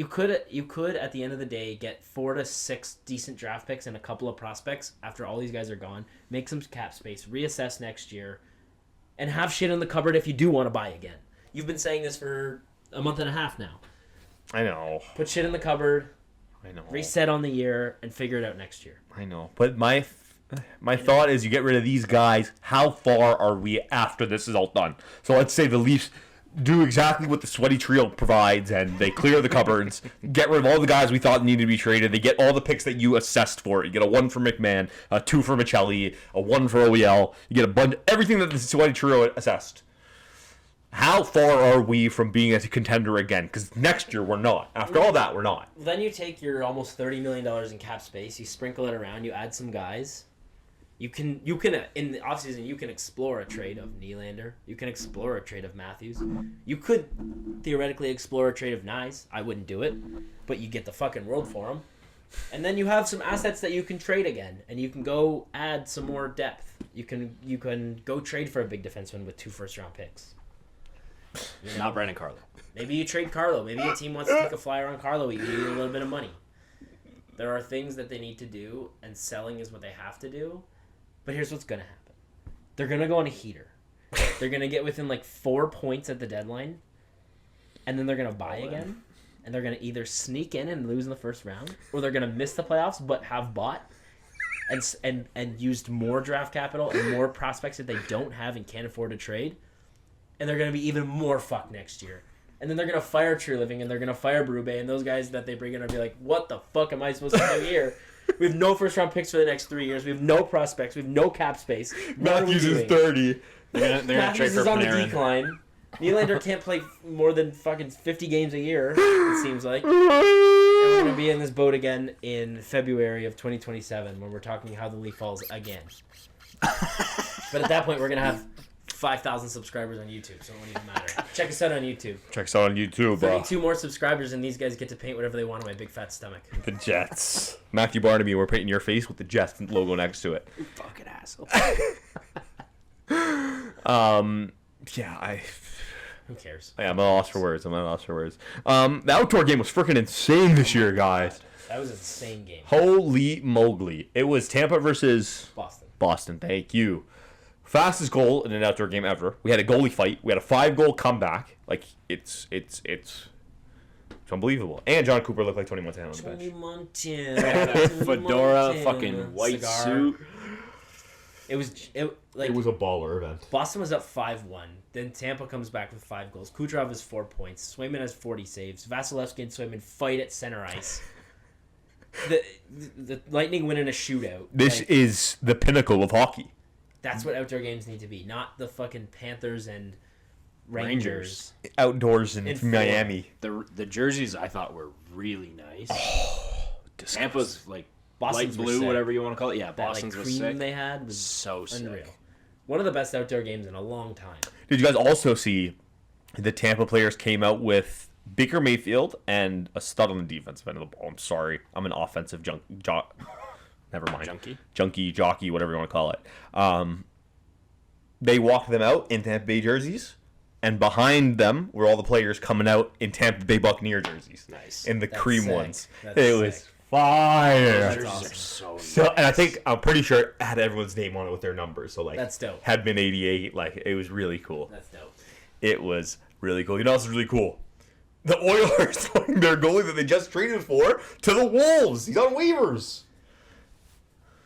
C: could at the end of the day get 4 to 6 decent draft picks and a couple of prospects after all these guys are gone. Make some cap space, reassess next year, and have shit in the cupboard if you do want to buy again. You've been saying this for a month and a half now.
E: I know.
C: Put shit in the cupboard,
E: I know.
C: reset on the year, and figure it out next year.
E: I know. But my thought is you get rid of these guys. How far are we after this is all done? So let's say the Leafs do exactly what the sweaty trio provides, and they clear the cupboards, get rid of all the guys we thought needed to be traded. They get all the picks that you assessed for. You get a 1 for McMahon, a 2 for Michelli, a 1 for OEL. You get a bunch, everything that the sweaty trio assessed. How far are we from being a contender again? Because next year we're not. After all that, we're not.
C: Then you take your almost $30 million in cap space, you sprinkle it around, you add some guys. You can in the offseason, you can explore a trade of Nylander. You can explore a trade of Matthews. You could theoretically explore a trade of Nyes. I wouldn't do it, but you get the fucking world for him. And then you have some assets that you can trade again, and you can go add some more depth. You can go trade for a big defenseman with 2 first-round picks. You know?
G: Not Brandon Carlo.
C: Maybe you trade Carlo. Maybe a team wants to take a flyer on Carlo. You need a little bit of money. There are things that they need to do, and selling is what they have to do. But here's what's going to happen. They're going to go on a heater. They're going to get within like 4 points at the deadline, and then they're going to buy again, and they're going to either sneak in and lose in the first round, or they're going to miss the playoffs but have bought and used more draft capital and more prospects that they don't have and can't afford to trade, and they're going to be even more fucked next year. And then they're going to fire True Living, and they're going to fire Berube, and those guys that they bring in are going to be like, what the fuck am I supposed to do here? We have no first-round picks for the next 3 years. We have no prospects. We have no cap space.
E: Matthews is 30.
G: They're gonna trade
C: Matthews
G: for
C: is on the
G: Panarin.
C: decline. Nylander can't play more than fucking 50 games a year, it seems like. And we're going to be in this boat again in February of 2027 when we're talking how the leaf falls again. But at that point, we're going to have 5,000 subscribers on YouTube, so it won't even matter. Check us out on YouTube.
E: Check us out on YouTube, bro.
C: 32 more subscribers, and these guys get to paint whatever they want on my big fat stomach.
E: The Jets. Matthew Barnaby, we're painting your face with the Jets logo next to it.
G: You fucking asshole.
E: Yeah,
C: Who cares?
E: I'm at a loss for words. The outdoor game was freaking insane this year, guys.
C: That was an insane game.
E: Holy moly. It was Tampa versus Boston. Thank you. Fastest goal in an outdoor game ever. We had a goalie fight. We had a 5-goal comeback. Like, it's unbelievable. And John Cooper looked like Tony Montana on the bench.
C: Tony Montana.
G: Fedora, fucking white
C: Cigar.
G: suit.
C: It was
E: a baller event.
C: Boston was up 5-1. Then Tampa comes back with 5 goals. Kucherov has 4 points. Swayman has 40 saves. Vasilevsky and Swayman fight at center ice. The Lightning win in a shootout.
E: This is the pinnacle of hockey.
C: That's what outdoor games need to be, not the fucking Panthers and Rangers.
E: Outdoors in Miami.
G: The jerseys I thought were really nice.
E: Disgusting.
G: Tampa's like
C: Boston's
G: light
C: were
G: blue,
C: sick.
G: whatever you want to call it. Yeah,
C: That
G: Boston's was
C: cream
G: sick.
C: they had was
G: So
C: unreal.
G: sick.
C: One of the best outdoor games in a long time.
E: Did you guys also see the Tampa players came out with Baker Mayfield and a stud on the defensive end of the ball? I'm sorry. I'm an offensive never mind. Junkie, jockey, whatever you want to call it. They walked them out in Tampa Bay jerseys, and behind them were all the players coming out in Tampa Bay Buccaneer jerseys.
G: Nice.
E: In the
C: That's
E: cream
C: sick.
E: ones.
C: That's
E: It
C: sick.
E: was fire.
C: That's
G: Jerseys
C: awesome.
G: are so
E: So,
G: nice.
E: and I'm pretty sure it had everyone's name on it with their numbers. So like,
C: That's dope.
E: had been 88. Like, it was really cool.
C: That's dope.
E: It was really cool. You know what's really cool? The Oilers throwing their goalie that they just traded for to the Wolves. He's on waivers.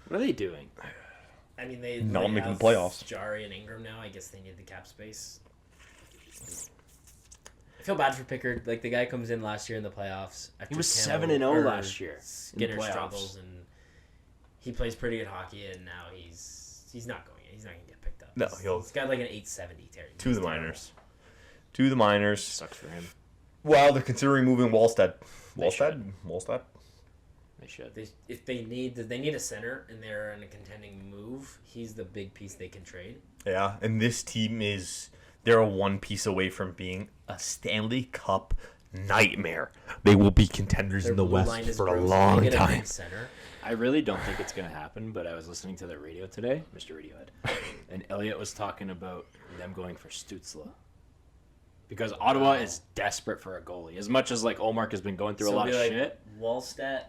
G: What are they doing?
C: I mean, they
E: Not making
C: have
E: the playoffs.
C: Jari and Ingram now. I guess they need the cap space. I feel bad for Pickard. Like, the guy comes in last year in the playoffs. After
G: He was
C: Camo
G: 7-0
C: or
G: last year in the
C: Skinner
G: playoffs.
C: struggles, and he plays pretty good hockey, and now he's not going in. He's not going to get picked up.
E: No,
C: he's got like an 870, Terry.
E: To the minors. To the minors.
G: Sucks for him.
E: Well, they're considering moving Wallstead.
G: They should.
E: Wallstead?
G: They should.
C: If they need a center and they're in a contending move, he's the big piece they can trade.
E: Yeah, and this team they're a one piece away from being a Stanley Cup nightmare. They will be contenders in the
C: blue line
E: West
C: is
E: for a
C: broken.
E: long
C: They get a
E: time.
C: big center.
G: I really don't think it's going to happen, but I was listening to the radio today, Mr. Radiohead, and Elliot was talking about them going for Stützle. Because Ottawa is desperate for a goalie. As much as like Olmark has been going through a lot of shit,
C: Wallstat,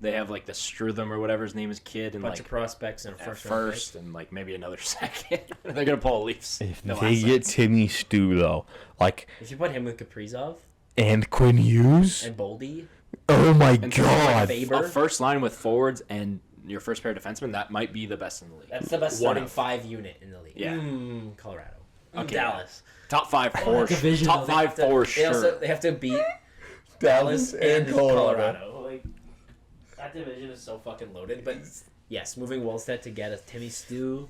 G: they have like the Strutham or whatever his name is kid and
C: bunch
G: like
C: of prospects and a
G: at
C: first
G: and like maybe another second. They're gonna pull Leafs.
E: If
G: No
E: they
G: assets.
E: get Timmy Stu, though, like,
C: If you put him with Kaprizov,
E: And Quinn Hughes.
C: and Boldy.
E: Oh my
G: And
E: God.
C: Faber.
G: A first line with forwards and your first pair of defensemen, that might be the best in the league.
C: That's the best
G: One
C: starting
G: of.
C: 5 unit in the league.
G: Yeah.
C: Colorado.
G: Okay,
C: Dallas.
G: Top 5 for
F: division,
G: Top
F: though.
G: 5 for sure.
C: They have to beat Dallas and Colorado. Like, that division is so fucking loaded. But yes, moving Wallstedt to get a Timmy Stew.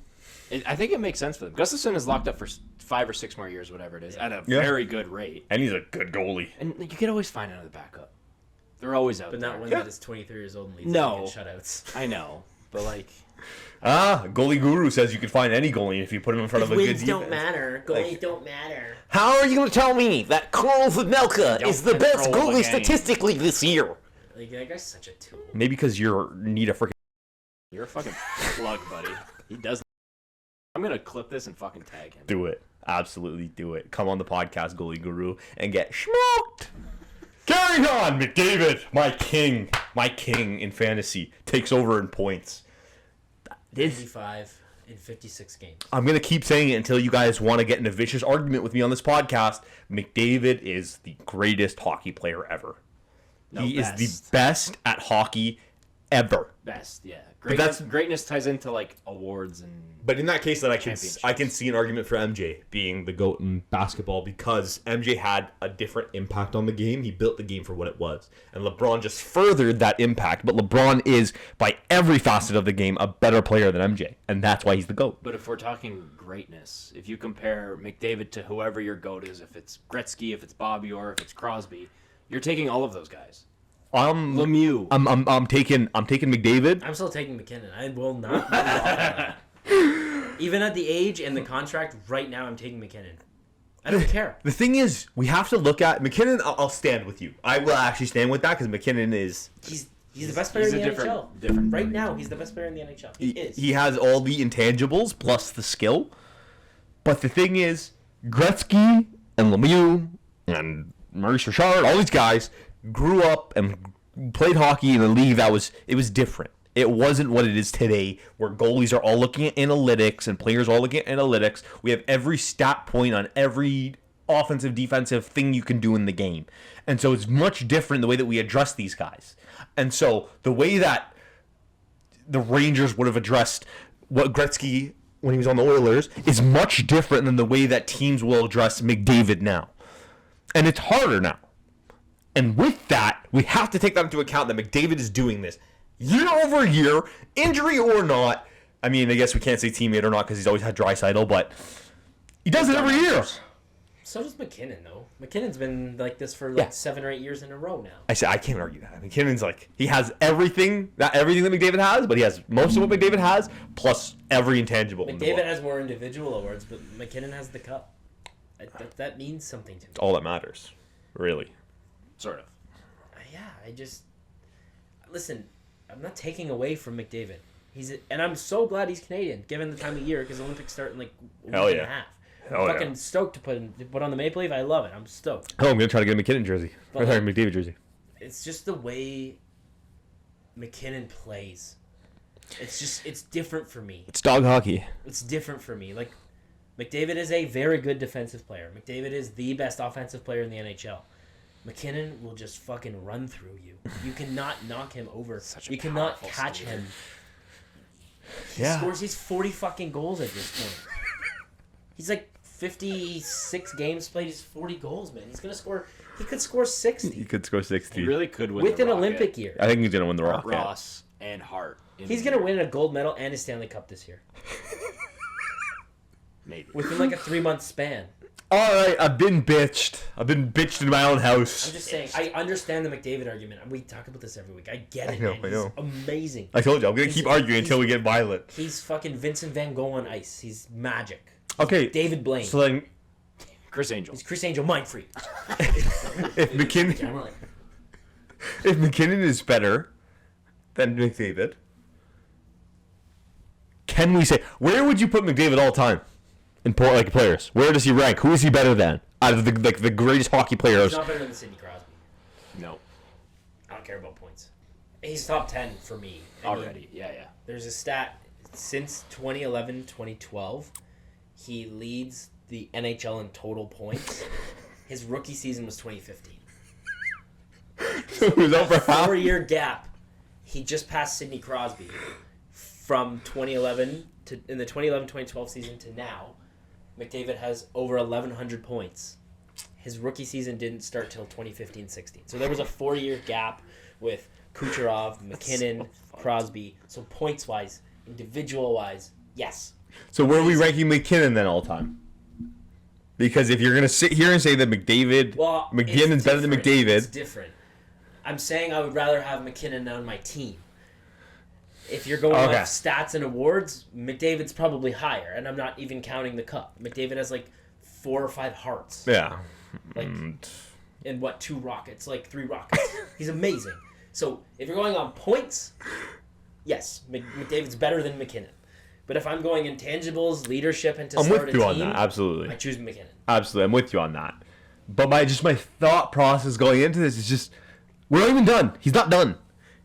G: I think it makes sense for them. Gustafsson is locked up for 5 or 6 more years, whatever it is, at a
E: Yeah.
G: very good rate.
E: And he's a good goalie.
G: And you can always find another backup. They're always out
C: But
G: there.
C: not one
E: Yeah.
C: that is 23 years old and leads
G: No.
C: in shutouts.
G: I know, but like,
E: Goalie Guru says you could find any goalie if you put him in front of a good
C: Wins
E: defense.
C: don't matter. Goalies
E: Like-
C: don't matter.
E: How are you going to tell me that Carl Vladmelka
G: is the best goalie statistically
E: this year?
C: Like, that guy's such a tool.
E: Maybe because you need a freaking...
G: you're a fucking plug, buddy. He does. I'm gonna clip this and fucking tag him.
E: Do it. Absolutely do it. Come on the podcast, Goalie Guru, and get smoked. Carry on, McDavid, my king in fantasy, takes over in points.
C: 95 in 56 games.
E: I'm going to keep saying it until you guys want to get in a vicious argument with me on this podcast. McDavid is the greatest hockey player ever. He is the best at hockey ever.
G: Best, yeah.
E: that's-
G: Greatness ties into like awards and.
E: But in that case, then I
G: Championships.
E: can see an argument for MJ being the GOAT in basketball because MJ had a different impact on the game. He built the game for what it was. And LeBron just furthered that impact. But LeBron is, by every facet of the game, a better player than MJ. And that's why he's the GOAT.
G: But if we're talking greatness, if you compare McDavid to whoever your GOAT is, if it's Gretzky, if it's Bobby Orr, if it's Crosby, you're taking all of those guys. Lemieux.
E: I'm taking McDavid.
C: I'm still taking McKinnon. I will not. Even at the age and the contract right now, I'm taking McKinnon. I don't care.
E: The thing is, we have to look at McKinnon. I'll stand with you. I will actually stand with that because McKinnon is
C: He's the best player in the NHL.
G: different
C: Right now, he's the best player in the NHL. He is.
E: he has all the intangibles plus the skill. But the thing is, Gretzky and Lemieux and Maurice Richard, all these guys grew up and played hockey in a league that was different. It wasn't what it is today, where goalies are all looking at analytics and players all looking at analytics. We have every stat point on every offensive, defensive thing you can do in the game. And so it's much different the way that we address these guys. And so the way that the Rangers would have addressed what Gretzky when he was on the Oilers is much different than the way that teams will address McDavid now. And it's harder now. And with that, we have to take that into account that McDavid is doing this year over year, injury or not. I mean, I guess we can't say teammate or not because he's always had Draisaitl, but he does it every year.
C: So does McKinnon, though. McKinnon's been like this for 7 or 8 years in a row now.
E: I can't argue that. McKinnon's like, he has everything, not everything that McDavid has, but he has most of what McDavid has, plus every intangible. in the
C: McDavid
E: world.
C: has more individual awards, but McKinnon has the cup. That means something to me.
E: It's all that matters, really.
G: Sort of.
C: Yeah, listen, I'm not taking away from McDavid. And I'm so glad he's Canadian, given the time of year, because the Olympics start in like a
E: Hell
C: week
E: yeah.
C: and a half.
E: Hell
C: I'm
E: yeah.
C: fucking stoked to put on the Maple Leaf. I love it. I'm stoked.
E: Oh, I'm going to try to get a McKinnon jersey.
C: But
E: Or sorry, McDavid jersey.
C: It's just the way McKinnon plays. It's different for me.
E: It's dog hockey.
C: It's different for me. Like, McDavid is a very good defensive player. McDavid is the best offensive player in the NHL. McKinnon will just fucking run through you. You cannot knock him over. You cannot catch him. He's 40 fucking goals at this point. He's like 56 games played. He's 40 goals, man. He's gonna score. He could score 60
E: He could score 60.
G: He really could win
C: with
G: the
C: an
G: Rocket.
C: Olympic year.
E: I think he's going to win the Rocket.
G: Ross and Hart.
C: He's gonna win a gold medal and a Stanley Cup this year
G: Maybe.
C: within like a 3-month span.
E: All right, I've been bitched. I've been bitched in my own house.
C: I'm just saying, I understand the McDavid argument. We talk about this every week. I get it,
E: I know,
C: man.
E: I know.
C: He's amazing.
E: I told you, I'm going to
C: He's-
E: keep arguing until we
C: he's-
E: get violent.
C: He's fucking Vincent Van Gogh on ice. He's magic.
E: Okay.
C: David Blaine.
E: So then,
G: Chris Angel.
C: He's Chris Angel, mind freak.
E: if McKinnon is better than McDavid, can we say, where would you put McDavid all time in players? Where does he rank? Who is he better than out of the greatest hockey
C: He's
E: players?
C: not better than Sidney Crosby.
G: No.
C: I don't care about points. He's top 10 for me. I mean,
G: Already. Yeah.
C: there's a stat. Since 2011, 2012, he leads the NHL in total points. His rookie season was 2015.
E: So he was out for half.
C: 4-year gap. He just passed Sidney Crosby from 2011 to in the 2011-2012 season to now. McDavid has over 1,100 points. His rookie season didn't start till 2015-16. So there was a 4-year gap with Kucherov, McKinnon, Crosby. So points-wise, individual-wise, yes.
E: So where are we ranking McKinnon then all time? Because if you're going to sit here and say that McKinnon's better than McDavid.
C: It's different. I'm saying I would rather have McKinnon on my team. If you're going off stats and awards, McDavid's probably higher, and I'm not even counting the cup. McDavid has like 4 or 5 hearts.
E: Yeah.
C: Like, and what, 2 rockets? Like 3 rockets. He's amazing. So if you're going on points, yes, McDavid's better than McKinnon. But if I'm going intangibles, leadership, and to start a team, I'm with you on that. Absolutely, I choose McKinnon.
E: Absolutely, I'm with you on that. But my thought process going into this is just, we're not even done. He's not done.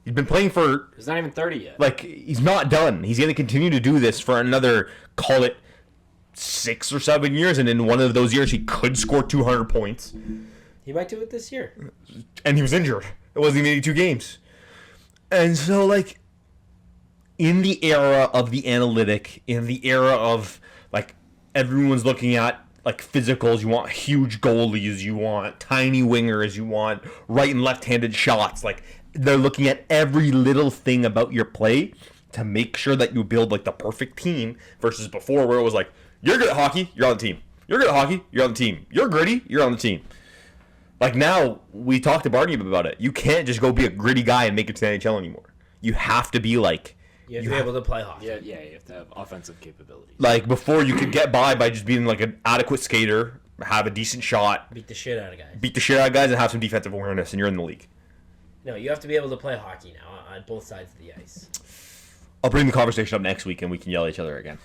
E: He's been playing for...
G: He's not even 30 yet.
E: Like, he's not done. He's going to continue to do this for another, call it, 6 or 7 years. And in one of those years, he could score 200 points.
C: He might do it this year.
E: And he was injured. It wasn't even 82 games. And so, like, in the era of the analytic, in the era of, like, everyone's looking at, like, physicals, you want huge goalies, you want tiny wingers, you want right and left-handed shots, like... They're looking at every little thing about your play to make sure that you build like the perfect team versus before where it was like, you're good at hockey, you're on the team. You're good at hockey, you're on the team. You're gritty, you're on the team. Like now, we talked to Barney about it. You can't just go be a gritty guy and make it to the NHL anymore. You have to be like...
C: You have to be able to play hockey.
G: Yeah, you have to have offensive capabilities.
E: Like before you could get by just being like an adequate skater, have a decent shot.
C: Beat the shit out of guys.
E: Beat the shit out of guys and have some defensive awareness and you're in the league.
C: No, you have to be able to play hockey now on both sides of the ice.
E: I'll bring the conversation up next week and we can yell at each other again.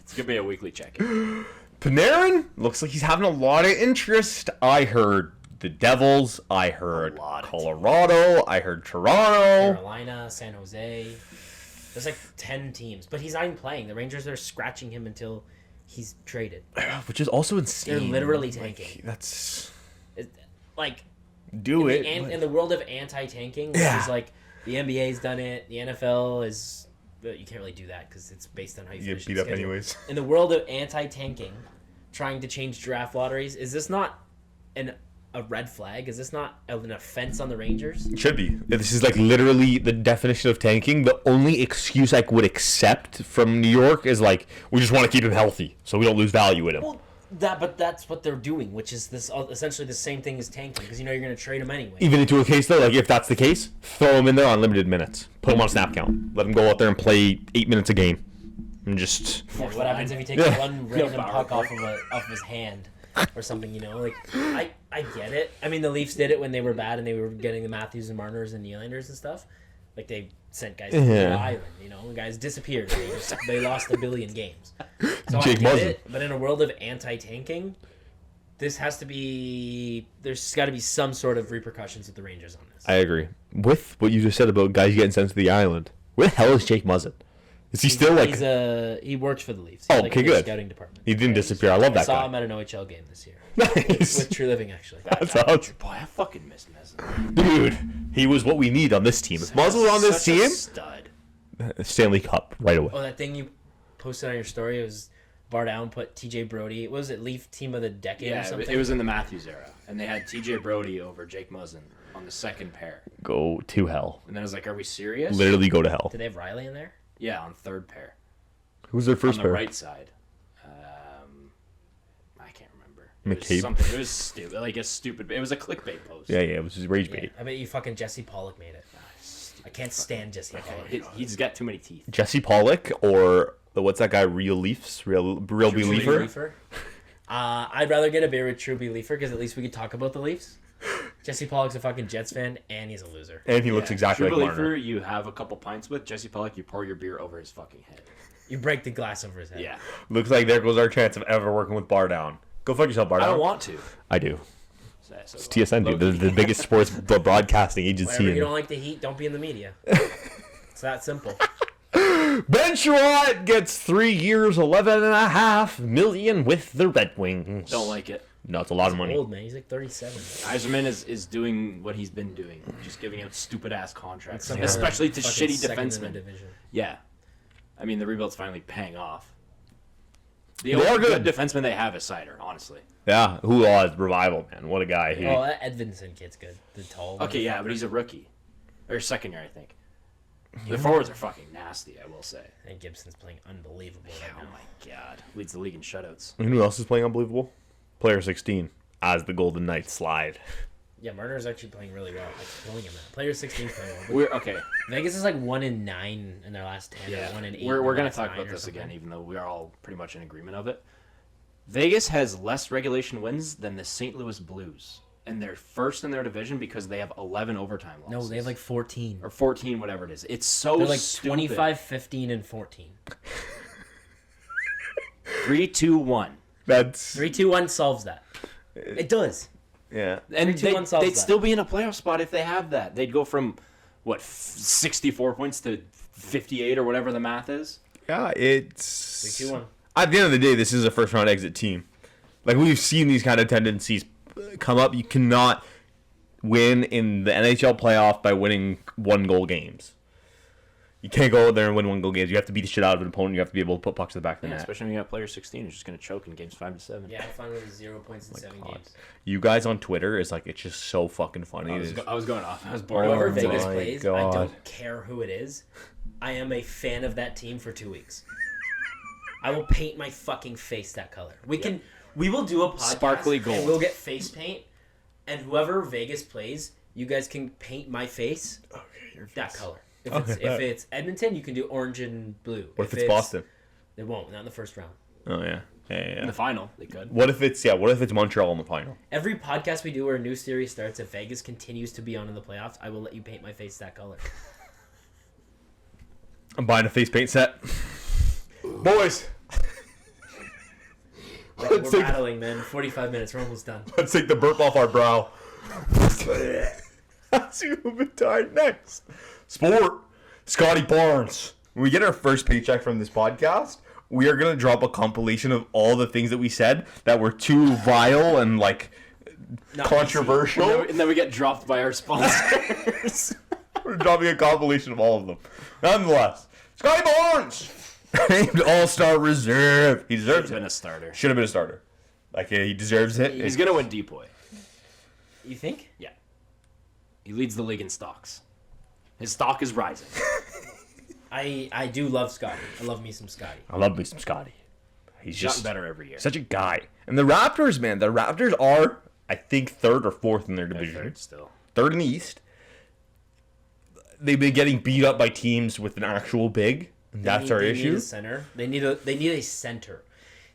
G: It's going to be a weekly check.
E: Panarin looks like he's having a lot of interest. I heard the Devils. I heard Colorado. I heard Toronto.
C: Carolina, San Jose. There's like 10 teams. But he's not even playing. The Rangers are scratching him until he's traded.
E: Which is also insane.
C: They're literally tanking.
E: Like, that's...
C: Like...
E: Do it.
C: In the world of anti-tanking, which is like the NBA's done it, the NFL is... You can't really do that because it's based on how you finish
E: beat up anyways.
C: In the world of anti-tanking, trying to change draft lotteries, is this not a red flag? Is this not an offense on the Rangers?
E: It should be. This is like literally the definition of tanking. The only excuse I would accept from New York is like, we just want to keep him healthy so we don't lose value in him.
C: Well, but that's what they're doing, which is this essentially the same thing as tanking because you know you're going to trade him anyway.
E: Even into a case though, like if that's the case, throw him in there on limited minutes. Put him on snap count. Let him go out there and play 8 minutes a game, and just.
C: Yeah, what happens if you take one random puck off of his hand or something? You know, like I get it. I mean, the Leafs did it when they were bad and they were getting the Matthews and Marners and Nylanders and stuff. Like they sent guys to the island, you know, and guys disappeared. They lost a billion games. So I get it, but in a world of anti-tanking, this has to be. There's got to be some sort of repercussions with the Rangers on this.
E: I agree with what you just said about guys getting sent to the island. Where the hell is Jake Muzzin? Is he still like?
C: He works for the Leafs.
E: He's
C: okay,
E: good.
C: Scouting department.
E: He didn't disappear. I love that guy.
C: I saw him at an OHL game this year.
E: Nice.
C: With True Living, actually.
E: That's awesome.
G: Boy, I fucking miss Muzzin.
E: Dude, he was what we need on this team. If Muzzin was on this team,
G: stud.
E: Stanley Cup right away.
C: Oh, that thing you posted on your story, it was Bart Allen put TJ Brody. Was it Leaf Team of the Decade or something?
G: It was in the Matthews era, and they had TJ Brody over Jake Muzzin on the second pair.
E: Go to hell.
G: And then I was like, "Are we serious?"
E: Literally go to hell.
C: Did they have Riley in there?
G: Yeah, on third pair.
E: Who's their first
G: on
E: pair?
G: The right side. I can't remember.
E: McCabe.
G: It was stupid. Like a stupid. It was a clickbait post.
E: Yeah, it was just rage bait.
C: I bet you fucking Jesse Pollock made it. I can't stand Jesse Pollock.
G: He's got too many teeth.
E: Jesse Pollock or what's that guy? Real Leafs, real B Leafer.
C: I'd rather get a beer with True B Leafer because at least we could talk about the Leafs. Jesse Pollock's a fucking Jets fan and he's a loser.
E: And he looks exactly
G: True
E: like
G: Leafer,
E: Marner.
G: you have a couple pints with Jesse Pollock. You pour your beer over his fucking head.
C: You break the glass over his head.
G: Yeah.
E: Looks like there goes our chance of ever working with Bar Down. Go fuck yourself, Bar Down.
G: I don't want to.
E: I do.
G: So
E: it's TSN, dude. The biggest sports broadcasting agency.
C: Whenever you don't like the Heat, don't be in the media. It's that simple.
E: Ben Sherratt gets 3 years, $11.5 million with the Red Wings.
G: Don't like it.
E: No, it's a lot of money.
C: Old man, he's like 37.
G: Yzerman is doing what he's been doing, just giving out stupid ass contracts,
C: Somehow
G: especially to
C: fucking
G: shitty
C: second in the
G: defensemen.
C: division.
G: Yeah, I mean the rebuild's finally paying off. The
E: They are
G: only
E: good.
G: good defenseman they have is Sider, honestly.
E: Yeah, who was Revival, man? What a guy. He,
C: Oh, that Edvinson kid's good. The tall.
G: Okay, yeah,
C: motherfucker.
G: but he's a rookie, or second year, I think. The forwards are fucking nasty, I will say.
C: And Gibson's playing unbelievable
G: Oh
C: right now.
G: my god, leads the league in shutouts.
E: You know who else is playing unbelievable? Player 16 as the Golden Knights slide.
C: Yeah, Marner's actually playing really well. Like, throwing him out. Player 16 playing well.
G: We're okay.
C: Vegas is like 1-9 in their last 10.
G: Yeah,
C: or 1-8.
G: we're
C: in
G: gonna
C: their last
G: talk
C: 9
G: about
C: or
G: this
C: something.
G: again, even though we are all pretty much in agreement of it. Vegas has less regulation wins than the St. Louis Blues, and they're first in their division because they have 11, overtime losses.
C: No, they have like 14.
G: or 14, whatever it is. It's so
C: They're like
G: stupid.
C: 25, 15, and 14.
G: 3-2-1,
E: That's
C: 3-2-1 solves that. It does.
E: yeah.
G: and
C: 3-2-1 solves
G: they'd
C: that.
G: still be in a playoff spot if they have that. They'd go from 64 points to 58 or whatever the math is.
E: Yeah, it's
C: 3-2-1.
E: At the end of the day, this is a first round exit team. Like we've seen these kind of tendencies come up. You cannot win in the NHL playoff by winning 1-goal games. You can't go out there and win 1-goal games. You have to beat the shit out of an opponent. You have to be able to put pucks to the back of the
G: Yeah,
E: net.
G: especially when you got player 16 who's just going to choke in games 5-7.
C: Yeah, I find it was 0 points in 7
E: God.
C: games.
E: You guys on Twitter is like it's just so fucking funny.
G: I
E: It
G: was,
E: is-
G: I was going off. I was bored.
C: Whoever
E: Oh
C: Vegas
E: my
C: plays, I
E: God.
C: don't care who it is. I am a fan of that team for 2 weeks. I will paint my fucking face that color. We will do a podcast.
G: Sparkly gold.
C: And we'll get face paint, and whoever Vegas plays, you guys can paint my face that color. If it's Edmonton, you can do orange and blue.
E: What if it's Boston?
C: They won't. Not in the first round.
E: Oh yeah. Yeah,
G: In
E: yeah.
G: the final, they could.
E: What if it's Montreal in the final?
C: Every podcast we do where a new series starts, if Vegas continues to be on in the playoffs, I will let you paint my face that color.
E: I'm buying a face paint set. Boys,
C: We're battling, man. 45 minutes. We're almost done.
E: let's take the burp off our brow. Let's see who'll be tired next. Sport. Scotty Barnes. When we get our first paycheck from this podcast, we are going to drop a compilation of all the things that we said that were too vile and like
C: Not
E: controversial.
G: And then we get dropped by our sponsors.
E: We're dropping a compilation of all of them. Nonetheless, Scotty Barnes named All-Star Reserve. He deserves
G: He's been
E: it.
G: a starter.
E: Should have been a starter. Like he deserves it.
G: He's going to win Depoy.
C: You think?
G: Yeah. He leads the league in stocks. His stock is rising.
C: I do love Scotty. I love me some Scotty.
E: I love me some Scotty. He's
G: He's gotten
E: just
G: better every year.
E: such a guy. And the Raptors, man, the Raptors are, I think, third or fourth in their
G: They're
E: division.
G: third still.
E: Third in the East. They've been getting beat up by teams with an actual big. And that's our
C: They need
E: issue.
C: a center. They need a center.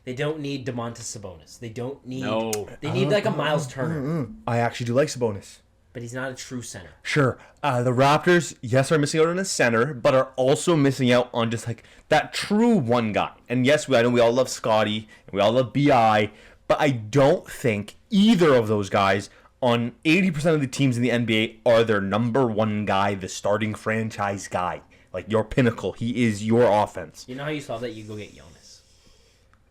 C: They don't need DeMontis Sabonis. They don't need.
G: No.
C: They need like a Miles Turner,
E: I actually do like Sabonis.
C: but he's not a true center.
E: Sure. The Raptors, yes, are missing out on a center, but are also missing out on just like that true one guy. And yes, I know we all love Scotty and we all love BI, but I don't think either of those guys on 80% of the teams in the NBA are their number one guy, the starting franchise guy. Like your pinnacle. He is your offense.
C: You know how you solve that? You go get Jonas.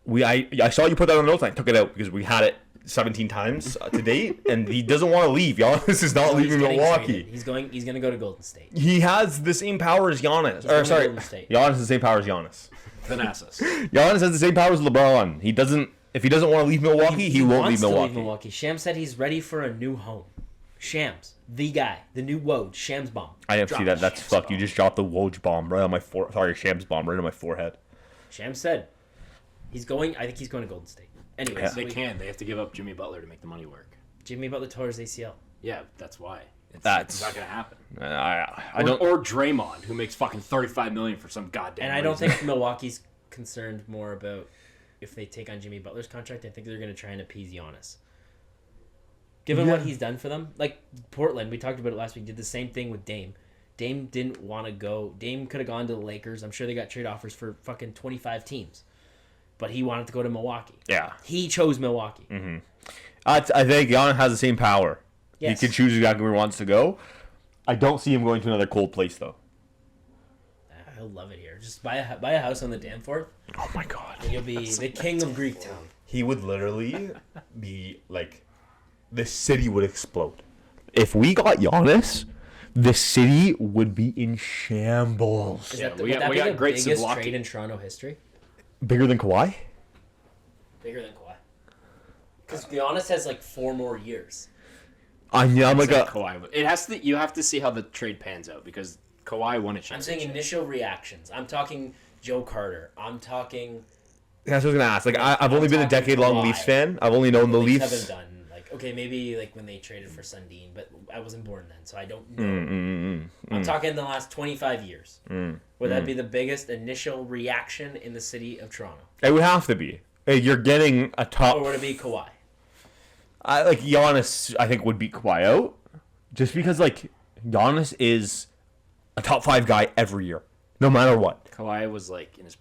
E: I saw you put that on notes and I took it out because we had it 17 times to date, and he doesn't want to leave. Giannis is not
C: So
E: leaving
C: he's getting
E: Milwaukee.
C: traded. He's gonna go to Golden State.
E: He has the same power as Giannis.
C: going
E: Or
C: to
E: sorry,
C: Golden State.
E: Giannis has the same power as Giannis.
G: Thanasis.
E: Giannis has the same power as LeBron. He doesn't. If he doesn't want to leave Milwaukee, he won't
C: wants
E: leave
C: to
E: Milwaukee.
C: Shams said he's ready for a new home. Shams, the guy, the new Woj, Shams bomb.
E: I have to see that. That's
G: Shams
E: fuck. You
G: bomb.
E: just dropped the Woj bomb right on my forehead. Sorry, Shams bomb right on my forehead.
C: Shams said he's going. I think he's going to Golden State. Anyways,
E: Yeah.
G: They can. They have to give up Jimmy Butler to make the money work.
C: Jimmy Butler tore his ACL.
G: Yeah, that's why.
E: That's-
G: it's not going to happen.
E: I don't.
G: Or Draymond, who makes fucking $35 million for some goddamn
C: And I don't
G: reason.
C: think Milwaukee's concerned more about if they take on Jimmy Butler's contract. I think they're going to try and appease Giannis. Given what he's done for them, like Portland, we talked about it last week, did the same thing with Dame. Dame didn't want to go. Dame could have gone to the Lakers. I'm sure they got trade offers for fucking 25 teams. But he wanted to go to Milwaukee.
E: Yeah.
C: He chose Milwaukee.
E: I think Giannis has the same power.
C: Yes.
E: He can choose exactly where he wants to go. I don't see him going to another cold place though.
C: I love it here. Just buy a house on the Danforth,
E: Oh my god.
C: and you'll be the king of Greek town.
E: He would literally be like, the city would explode. If we got Giannis, the city would be in shambles.
C: Is
G: Yeah,
C: that
G: we
C: would
G: got-
C: that
G: we
C: be
G: got
C: the
G: great
C: biggest
G: Zablocki.
C: trade in Toronto history?
E: Bigger than Kawhi?
C: Bigger than Kawhi. Because Giannis has like 4 more years.
E: I'm like a.
G: Kawhi. It has to. You have to see how the trade pans out because Kawhi won a
C: I'm
G: championship.
C: saying initial reactions. I'm talking Joe Carter. I'm talking.
E: That's what I was gonna ask. Like, I've only been a
C: talking
E: decade-long
C: Kawhi.
E: Leafs fan. I've only known the
C: Leafs
E: Leafs.
C: haven't done like okay, maybe like when they traded for Sundin, but I wasn't born then, so I don't know. I'm talking the last 25 years. Would that be the biggest initial reaction in the city of Toronto,
E: It would have to be. You're getting a top.
C: or would it be Kawhi?
E: Like Giannis, I think would beat Kawhi out, just because like Giannis is a top 5 guy every year, no matter what.
G: Kawhi was like in his.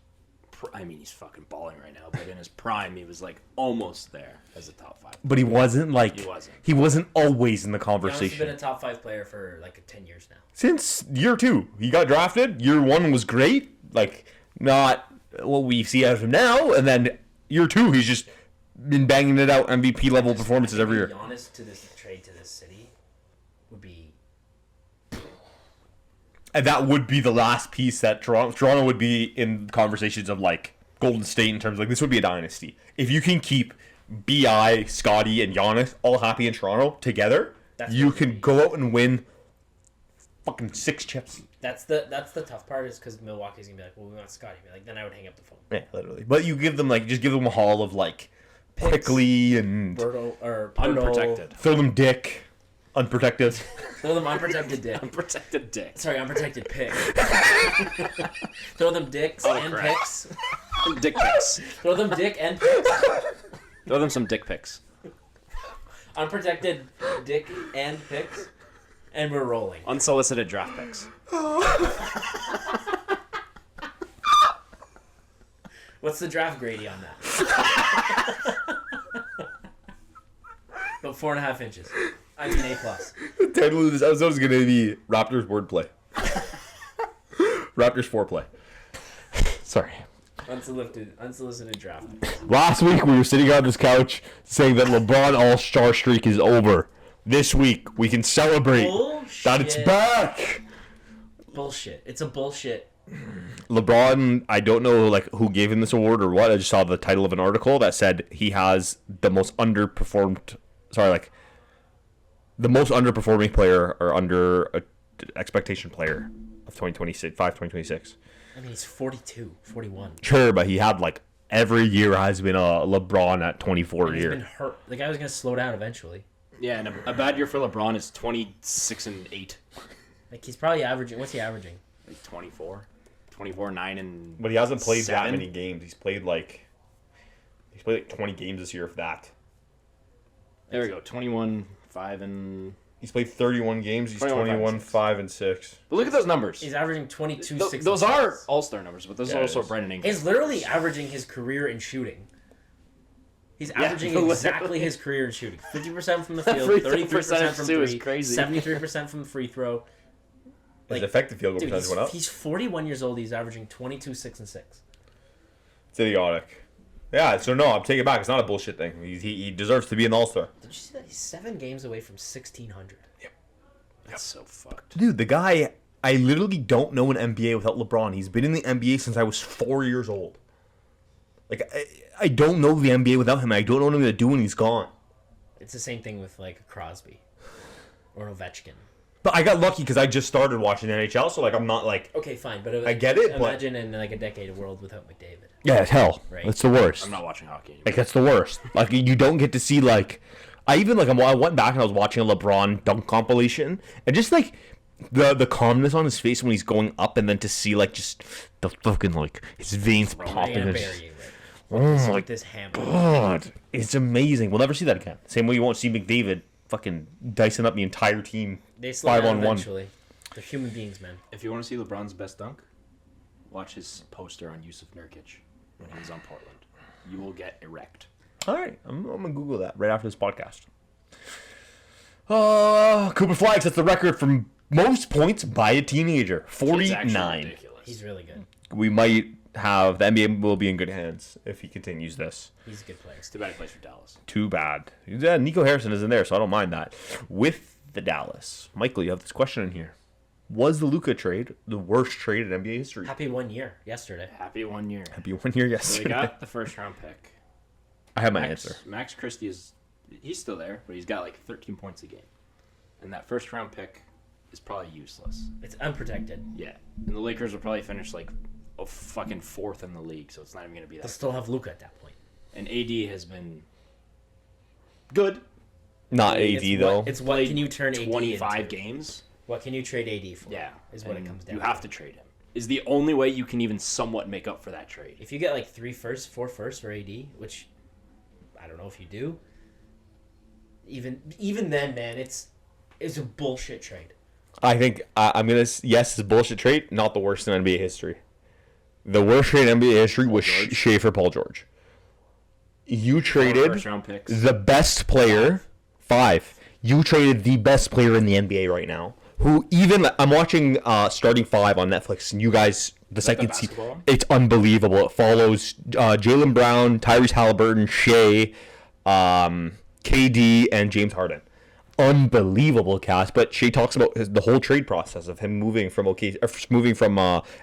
G: I mean, he's fucking balling right now, but in his prime, he was like almost there as a top 5.
E: But he wasn't like
G: He wasn't.
E: He wasn't always in the
C: Giannis has
E: conversation.
C: been a top 5 player for like 10 years now.
E: Since year 2, he got drafted. Year 1 was great, like not what we see out of him now, and then year 2, he's just been banging it out, MVP level performances every year.
C: Giannis to this trade to this city would be.
E: And that would be the last piece that Toronto would be in conversations of like Golden State in terms of like this would be a dynasty. If you can keep BI, Scotty, and Giannis all happy in Toronto together,
C: That's
E: you
C: what
E: can go out and win fucking 6 chips.
C: That's the tough part is because Milwaukee's gonna be like, well, we want Scotty. Be like, then I would hang up the phone.
E: Yeah, literally. But you give them like just give them a haul of like
C: Picks.
E: Quickly and
C: Berto or
G: Unprotected.
E: throw them Dick, unprotected.
C: Throw them unprotected dick.
G: Unprotected dick.
C: Sorry, unprotected pick. Throw them dicks and
G: crap.
C: picks.
G: Dick pics.
C: Throw them dick and picks.
G: Throw them some dick pics.
C: Unprotected dick and picks. And we're rolling.
G: Unsolicited draft picks.
C: What's the draft grade on that? About 4.5 inches. I mean A+.
E: The title of this episode is going to be Raptors wordplay. Raptors foreplay. Sorry.
C: Unsolicited draft.
E: Last week we were sitting on this couch saying that LeBron All-Star streak is over. This week we can celebrate that it's
C: Bullshit.
E: back.
C: Bullshit. It's a bullshit.
E: LeBron, I don't know like who gave him this award or what. I just saw the title of an article that said he has the most underperformed. The most underperforming player or under expectation player of 2026.
C: I mean, he's 42, 41.
E: Sure, but he had like every year has been a LeBron at 24
C: And he's
E: year.
C: been hurt. The guy was going to slow down eventually.
G: Yeah, and a bad year for LeBron is 26-8.
C: Like, he's probably averaging. What's he averaging?
G: Like 24. 24, 9, and
E: But he hasn't played that
G: 7.
E: many games. He's played like 20 games this year, if that.
G: There we go. 21, 5, and...
E: He's played 31 games. He's
G: 21,
E: 21, 5, and 6.
G: But look at those numbers.
C: He's averaging 22,
G: Th-
C: 6,
G: those
C: and
G: are
C: 6.
G: all-star numbers, but those
E: Yeah,
G: are
E: it
G: also
E: is.
G: Brendan Ingram.
C: He's literally averaging his career in shooting. He's averaging
G: literally.
C: exactly his career in shooting. 50% from the field,
G: Free
C: 33%
G: percentage
C: from
G: too is
C: three,
G: crazy.
C: 73% from the free throw.
E: His effective field goal
C: Dude,
E: percentage went up.
C: he's 41 years old. He's averaging 22, 6, and 6.
E: It's idiotic. Yeah, so no, I'm taking it back. It's not a bullshit thing. He deserves to be an All-Star.
C: Did you see that? He's 7 games away from 1,600.
G: That's so fucked.
E: Dude, the guy, I literally don't know an NBA without LeBron. He's been in the NBA since I was 4 years old. Like, I don't know the NBA without him. I don't know what I'm going to do when he's gone.
C: It's the same thing with, like, Crosby or Ovechkin.
E: But I got lucky because I just started watching NHL, so, like, I'm not, like...
C: Okay, fine, but
E: I get it, but-
C: imagine in, like, a decade a world without McDavid.
E: Yeah, it's hell.
C: Right.
E: That's the worst.
G: I'm not watching hockey anymore.
E: Like, that's the worst. Like, you don't get to see, like... I went back and I was watching a LeBron dunk compilation, and just, like, the calmness on his face when he's going up, and then to see, like, just the fucking, like, his veins
C: I'm
E: popping.
C: gonna
E: and
C: bury you, right?
E: Oh, my
C: Like this hammer.
E: God. It's amazing. We'll never see that again. Same way you won't see McDavid fucking dicing up the entire team
C: They slow down
E: 5-on-1.
C: eventually. They're human beings, man.
G: If you want to see LeBron's best dunk, watch his poster on Yusuf Nurkic when he was on Portland. You will get erect.
E: All right. I'm going to Google that right after this podcast. Cooper Flags sets the record for most points by a teenager.
G: It's actually
E: 49.
G: ridiculous.
C: He's really good.
E: We might have the NBA will be in good hands if he continues this.
C: He's a good player.
G: It's too bad he plays for Dallas.
E: Too bad. Yeah, Nico Harrison isn't there, so I don't mind that. With the Dallas, Michael, you have this question in here. Was the Luka trade the worst trade in NBA history?
C: Happy 1 year yesterday.
G: Happy 1 year.
E: Happy 1 year
G: So
E: yesterday.
G: they got the first round pick.
E: I have my answer.
G: Max Christie he's still there, but he's got like 13 points a game. And that first round pick is probably useless.
C: It's unprotected.
G: Yeah. And the Lakers will probably finish like a fucking 4th in the league, so it's not even going to be
C: They'll
G: that.
C: still have Luka at that point.
G: And AD has been good.
E: Not
C: It's
E: AD, though.
C: It's what can you turn AD
G: 25
C: into?
G: games.
C: What can you trade AD for?
G: Yeah.
C: Is what it
G: And
C: comes down
G: You
C: to.
G: have to trade him. Is the only way you can even somewhat make up for that trade.
C: If you get like 3 firsts, 4 firsts for AD, which I don't know if you do, even then, man, it's a bullshit trade.
E: I think I'm going to... Yes, it's a bullshit trade. Not the worst in NBA history. The worst trade in NBA history was Shea for Paul George. You traded
G: First round picks.
E: the best player... 5. You traded the best player in the NBA right now. Who even... I'm watching Starting 5 on Netflix, and you guys... The second season...
G: basketball?
E: It's unbelievable. It follows Jaylen Brown, Tyrese Halliburton, Shea, KD, and James Harden. Unbelievable cast, but Shea talks about the whole trade process of him moving from LA to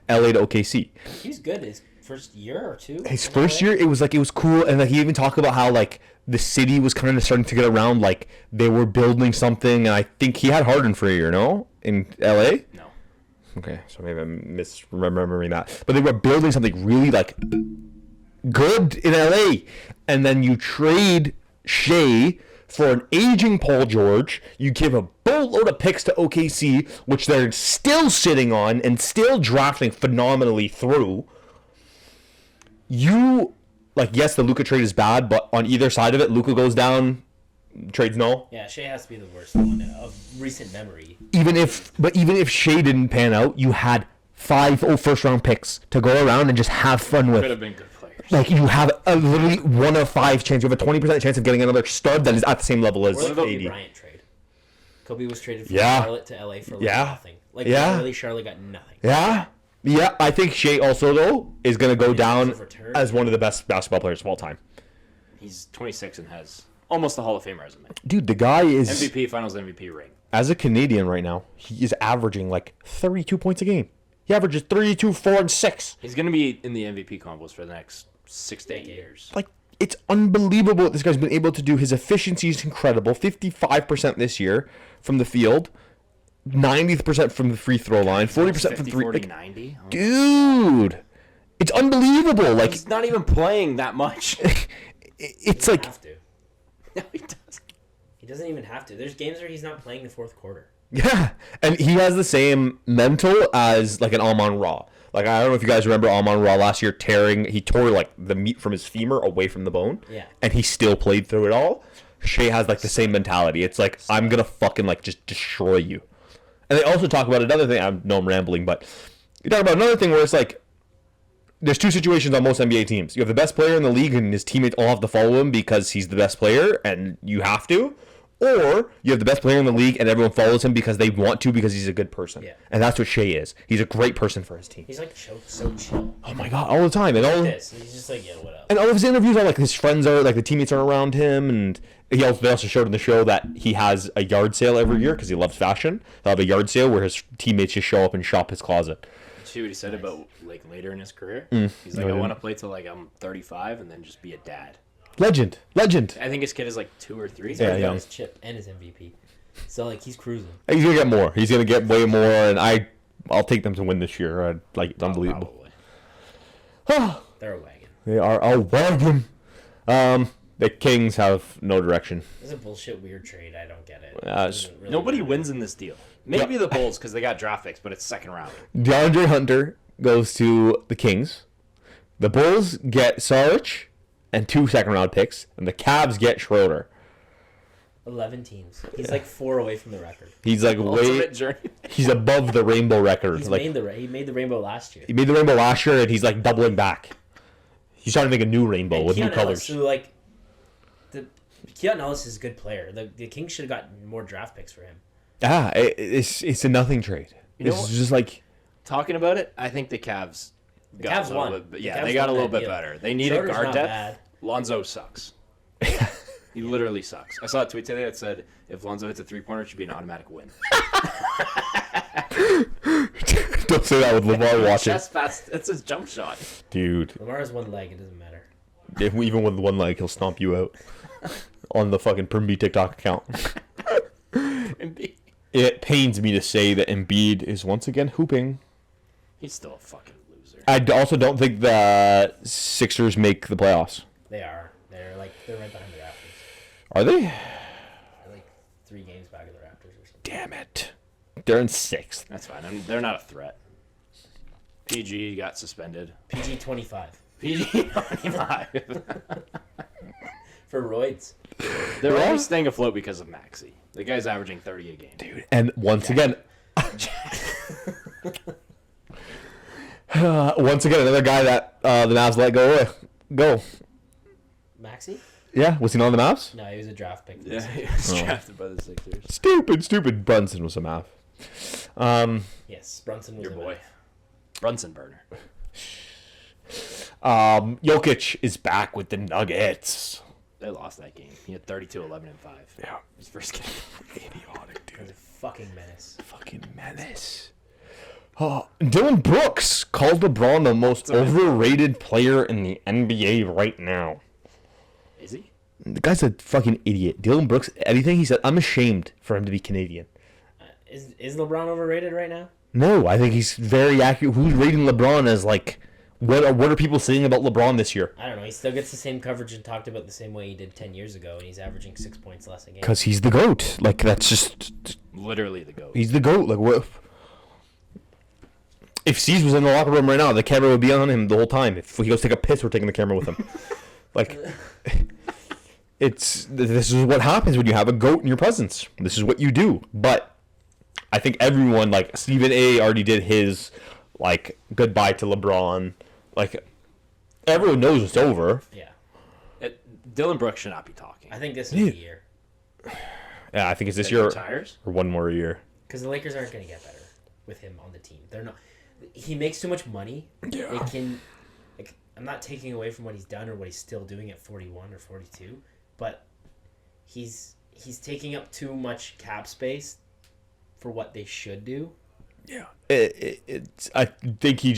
E: OKC.
C: He's good his first year or two.
E: His first year, it was cool, and he even talked about how like the city was kind of starting to get around, like they were building something, and I think he had Harden for a year, no, in LA.
G: No.
E: Okay, so maybe I'm misremembering that, but they were building something really like good in LA, and then you trade Shea for an aging Paul George. You give a boatload of picks to OKC, which they're still sitting on and still drafting phenomenally through. You, like, yes, the Luka trade is bad, but on either side of it, Luka goes down, trades no.
C: Yeah, Shea has to be the worst one of recent memory.
E: Even if Shea didn't pan out, you had 5 first-round picks to go around and just have fun with.
G: Could have been good players.
E: Like, you have a literally 1 of 5 chance. You have a 20% chance of getting another stud that is at the same level as
C: Or the Kobe
E: AD.
C: Bryant trade. Kobe was traded from
E: Yeah.
C: Charlotte to LA for like
E: Yeah.
C: nothing. Like,
E: Yeah.
C: literally, Charlotte got nothing.
E: Yeah. Yeah, I think Shea also, though, is going to go down
C: of return.
E: as one of the best basketball players of all time.
G: He's 26 and has almost a Hall of Fame resume.
E: Dude, the guy is,
G: MVP, Finals MVP ring.
E: as a Canadian right now, he is averaging like 32 points a game. He averages 32, 4, and 6.
G: He's going to be in the MVP combos for the next 6 to 8 years.
E: Like, it's unbelievable what this guy's been able to do. His efficiency is incredible. 55% this year from the field. 90% from the free throw line. 40% from
G: 50,
E: three.
G: 40,
E: Like,
G: 90. Oh,
E: dude, it's unbelievable. Like,
G: he's not even playing that much.
E: it's
C: He
E: like,
C: doesn't have to.
G: No, he doesn't.
C: He doesn't even have to. There's games where he's not playing the fourth quarter.
E: yeah, and he has the same mental as like an Amon Ra. Like, I don't know if you guys remember Amon Ra last year he tore like the meat from his femur away from the bone.
C: Yeah.
E: And he still played through it all. Shea has like the same mentality. It's like, I'm gonna fucking like just destroy you. And they also talk about another thing. I know I'm rambling, but you talk about another thing where it's like, there's 2 situations on most NBA teams. You have the best player in the league and his teammates all have to follow him because he's the best player and you have to. Or you have the best player in the league and everyone follows him because they want to because he's a good person.
C: Yeah.
E: And that's what Shea is. He's a great person for his team.
C: He's like so chill.
E: Oh my god, all the time. And all,
C: This. He's just like, yeah, what up?
E: and all of his interviews are like his friends are like the teammates are around him, and they also showed in the show that he has a yard sale every year because he loves fashion. He'll have a yard sale where his teammates just show up and shop his closet.
G: See what he said about like later in his career?
E: Mm.
G: He's like, I want to play till like I'm 35 and then just be a dad.
E: Legend.
G: I think his kid is like 2 or 3.
C: He's
E: Yeah,
C: already got
E: young.
C: his chip and his MVP. So, like, he's cruising.
E: He's gonna get more. He's gonna get way more, and I'll take them to win this year. Like, it's unbelievable.
G: Probably.
C: They're a wagon.
E: They are a wagon. The Kings have no direction.
C: It's a bullshit weird trade. I don't get it.
E: It's-
C: Doesn't really
G: Nobody
C: matter.
G: wins in this deal. Maybe the Bulls because they got draft picks, but it's second round.
E: DeAndre Hunter goes to the Kings. The Bulls get Saric and 2 second-round picks, and the Cavs get Schroeder.
C: 11 teams. He's like 4 away from the record.
E: He's like
G: Ultimate journey.
E: he's above the rainbow record.
C: He
E: Like,
C: made the rainbow last year.
E: he made the rainbow last year, and he's like doubling back. He's trying to make a new rainbow with new
C: Keon
E: colors.
C: Ellis, who, like, Keon Ellis is a good player. The Kings should have gotten more draft picks for him.
E: It's a nothing trade.
G: You know
E: It's
G: what?
E: just like,
G: Talking about it, I think the Cavs
C: The Cavs won.
G: They got a little bit better. They need a
C: Schroeder's
G: guard
C: not
G: depth.
C: bad.
G: Lonzo sucks. He literally sucks. I saw a tweet today that said if Lonzo hits a 3-pointer, it should be an automatic win.
E: Don't say that with Lamar watching.
G: That's fast. That's his jump shot.
E: Dude,
C: Lamar has one leg. It doesn't matter.
E: even with one leg, he'll stomp you out on the fucking Primby TikTok account. It pains me to say that Embiid is once again hooping.
G: He's still a fucking loser.
E: I also don't think the Sixers make the playoffs.
C: They are. They're right behind the Raptors.
E: Are they?
C: They're like 3 games back of the Raptors or something.
E: Damn it. They're in 6th.
G: That's fine. They're not a threat. PG got suspended.
C: PG 25
G: PG 25.
C: for roids.
G: They're only staying afloat because of Maxey. The guy's averaging 30 a game.
E: Dude, and once again, another guy that the Mavs let go.
C: Maxey?
E: Yeah, was he not on the Mavs?
C: No, he was a draft pick.
G: Yeah, he was drafted by the Sixers.
E: Stupid. Brunson was a Mav.
C: Yes, Brunson was
G: Your
C: a
G: boy.
C: Mav.
G: Brunson burner.
E: Jokic is back with the Nuggets.
G: They lost that game. He had 32, 11, and 5.
E: Yeah.
G: His first game.
E: Idiotic,
C: He was
E: dude.
C: a fucking menace.
E: Fucking menace. Oh, Dylan Brooks called LeBron the most overrated player in the NBA right now.
G: Is he?
E: The guy's a fucking idiot. Dylan Brooks, anything he said, I'm ashamed for him to be Canadian.
C: Is LeBron overrated right now?
E: No, I think he's very accurate. Who's rating LeBron as, like, what are people saying about LeBron this year?
C: I don't know. He still gets the same coverage and talked about the same way he did 10 years ago, and he's averaging 6 points less a game.
E: Because he's the GOAT. Like, that's just...
G: Literally the GOAT.
E: He's the GOAT. Like, what... If C's was in the locker room right now, the camera would be on him the whole time. If he goes take a piss, we're taking the camera with him. Like... This is what happens when you have a GOAT in your presence. This is what you do. But I think everyone, like, Stephen A. already did his, like, goodbye to LeBron. Like, everyone knows it's over.
C: Yeah.
G: Dylan Brooks should not be talking.
C: I think this is the year.
E: Yeah, I think it's this
G: He
E: year
G: retires?
E: or one more year.
C: Because the Lakers aren't going to get better with him on the team. They're not. He makes too much money.
E: Yeah.
C: They can. Like, I'm not taking away from what he's done or what he's still doing at 41 or 42, but he's taking up too much cap space for what they should do.
E: Yeah. I think he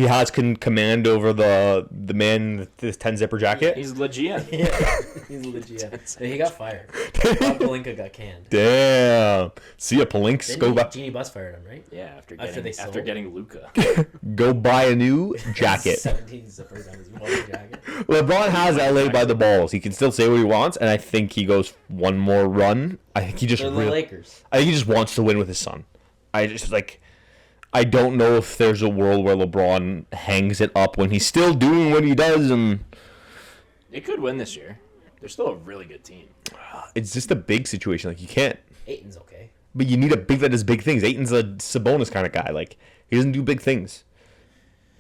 E: has command over the man with this 10 zipper jacket.
G: He's legit.
C: Yeah, he's legit. He got fired. Rob Pelinka got canned.
E: Damn. See a Palinks go back.
C: Genie Bus fired him, right?
G: Yeah,
C: After
G: after getting Luka.
E: Go buy a new jacket.
C: 17 zippers on his wallet jacket.
E: LeBron has LA by the balls. He can still say what he wants, and I think he goes one more run. I think he just
C: They're the Lakers.
E: I think he just wants to win with his son. I don't know if there's a world where LeBron hangs it up when he's still doing what he does, and
G: They could win this year. They're still a really good team.
E: it's just a big situation. Like, you can't,
C: Ayton's okay.
E: but you need a big that does big things. Ayton's a Sabonis kind of guy. Like, he doesn't do big things.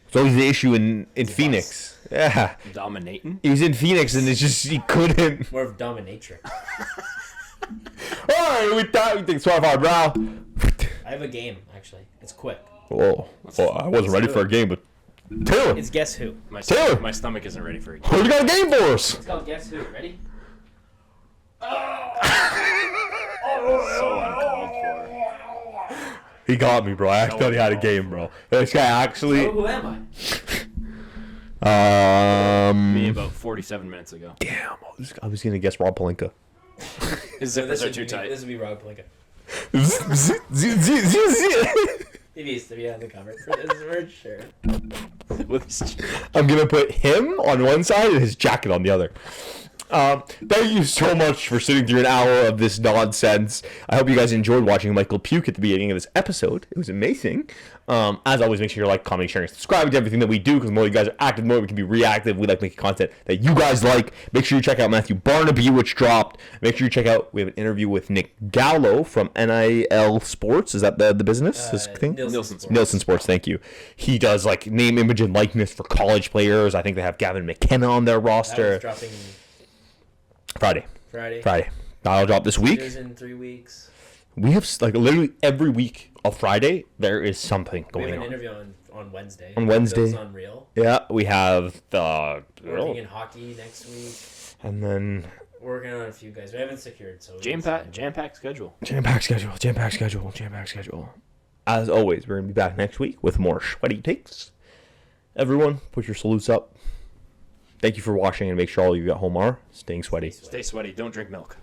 E: It's always the issue in Phoenix. Yeah,
G: Dominating.
E: he was in Phoenix, and it's just he couldn't.
C: More of dominatrix.
E: All right, we thought we think swerve our brow.
C: I have a game, actually. It's quick.
E: Whoa. Well, I wasn't ready for a game, but Taylor,
C: It's Guess Who.
E: Taylor!
G: My stomach isn't ready for a game.
E: what you got a game for us?
C: It's called Guess Who. Ready?
G: So uncalled for.
E: He got me, bro. I actually thought he had a game, bro. This guy actually.
C: Oh, who am
G: Me about 47 minutes ago.
E: Damn. I was gonna guess Rob Pelinka.
G: His
C: I?
G: zippers are too tight.
C: This would be Rob Pelinka. He needs to be on the cover for this for sure.
G: With his
E: I'm gonna put him on one side and his jacket on the other. Thank you so much for sitting through an hour of this nonsense. I hope you guys enjoyed watching Michael puke at the beginning of this episode. It was amazing. As always, make sure you like, comment, sharing, subscribe to everything that we do, because the more you guys are active, the more we can be reactive. We like making content that you guys like. Make sure you check out Matthew Barnaby, which dropped. Make sure you check out, we have an interview with Nick Gallo from NIL Sports. Is that the business? This thing?
C: Nielsen Sports.
E: Nielsen Sports, thank you. He does like name, image, and likeness for college players. I think they have Gavin McKenna on their
C: That
E: roster.
C: was dropping
E: Friday.
C: Friday.
E: That'll drop this week.
C: Steelers in 3 weeks.
E: We have like literally every week on Friday there is something
C: We
E: going
C: have an
E: on.
C: interview on Wednesday.
E: On Wednesday.
C: Bill's Unreal.
E: Yeah, we have the
C: Working in hockey next week.
E: and then
C: We're working on a few guys. We haven't secured, so
G: Jam-packed schedule.
E: jam-packed schedule. As always, we're gonna be back next week with more sweaty takes. Everyone, put your salutes up. Thank you for watching, and make sure all of you at home are staying sweaty.
G: Stay sweaty. Don't drink milk.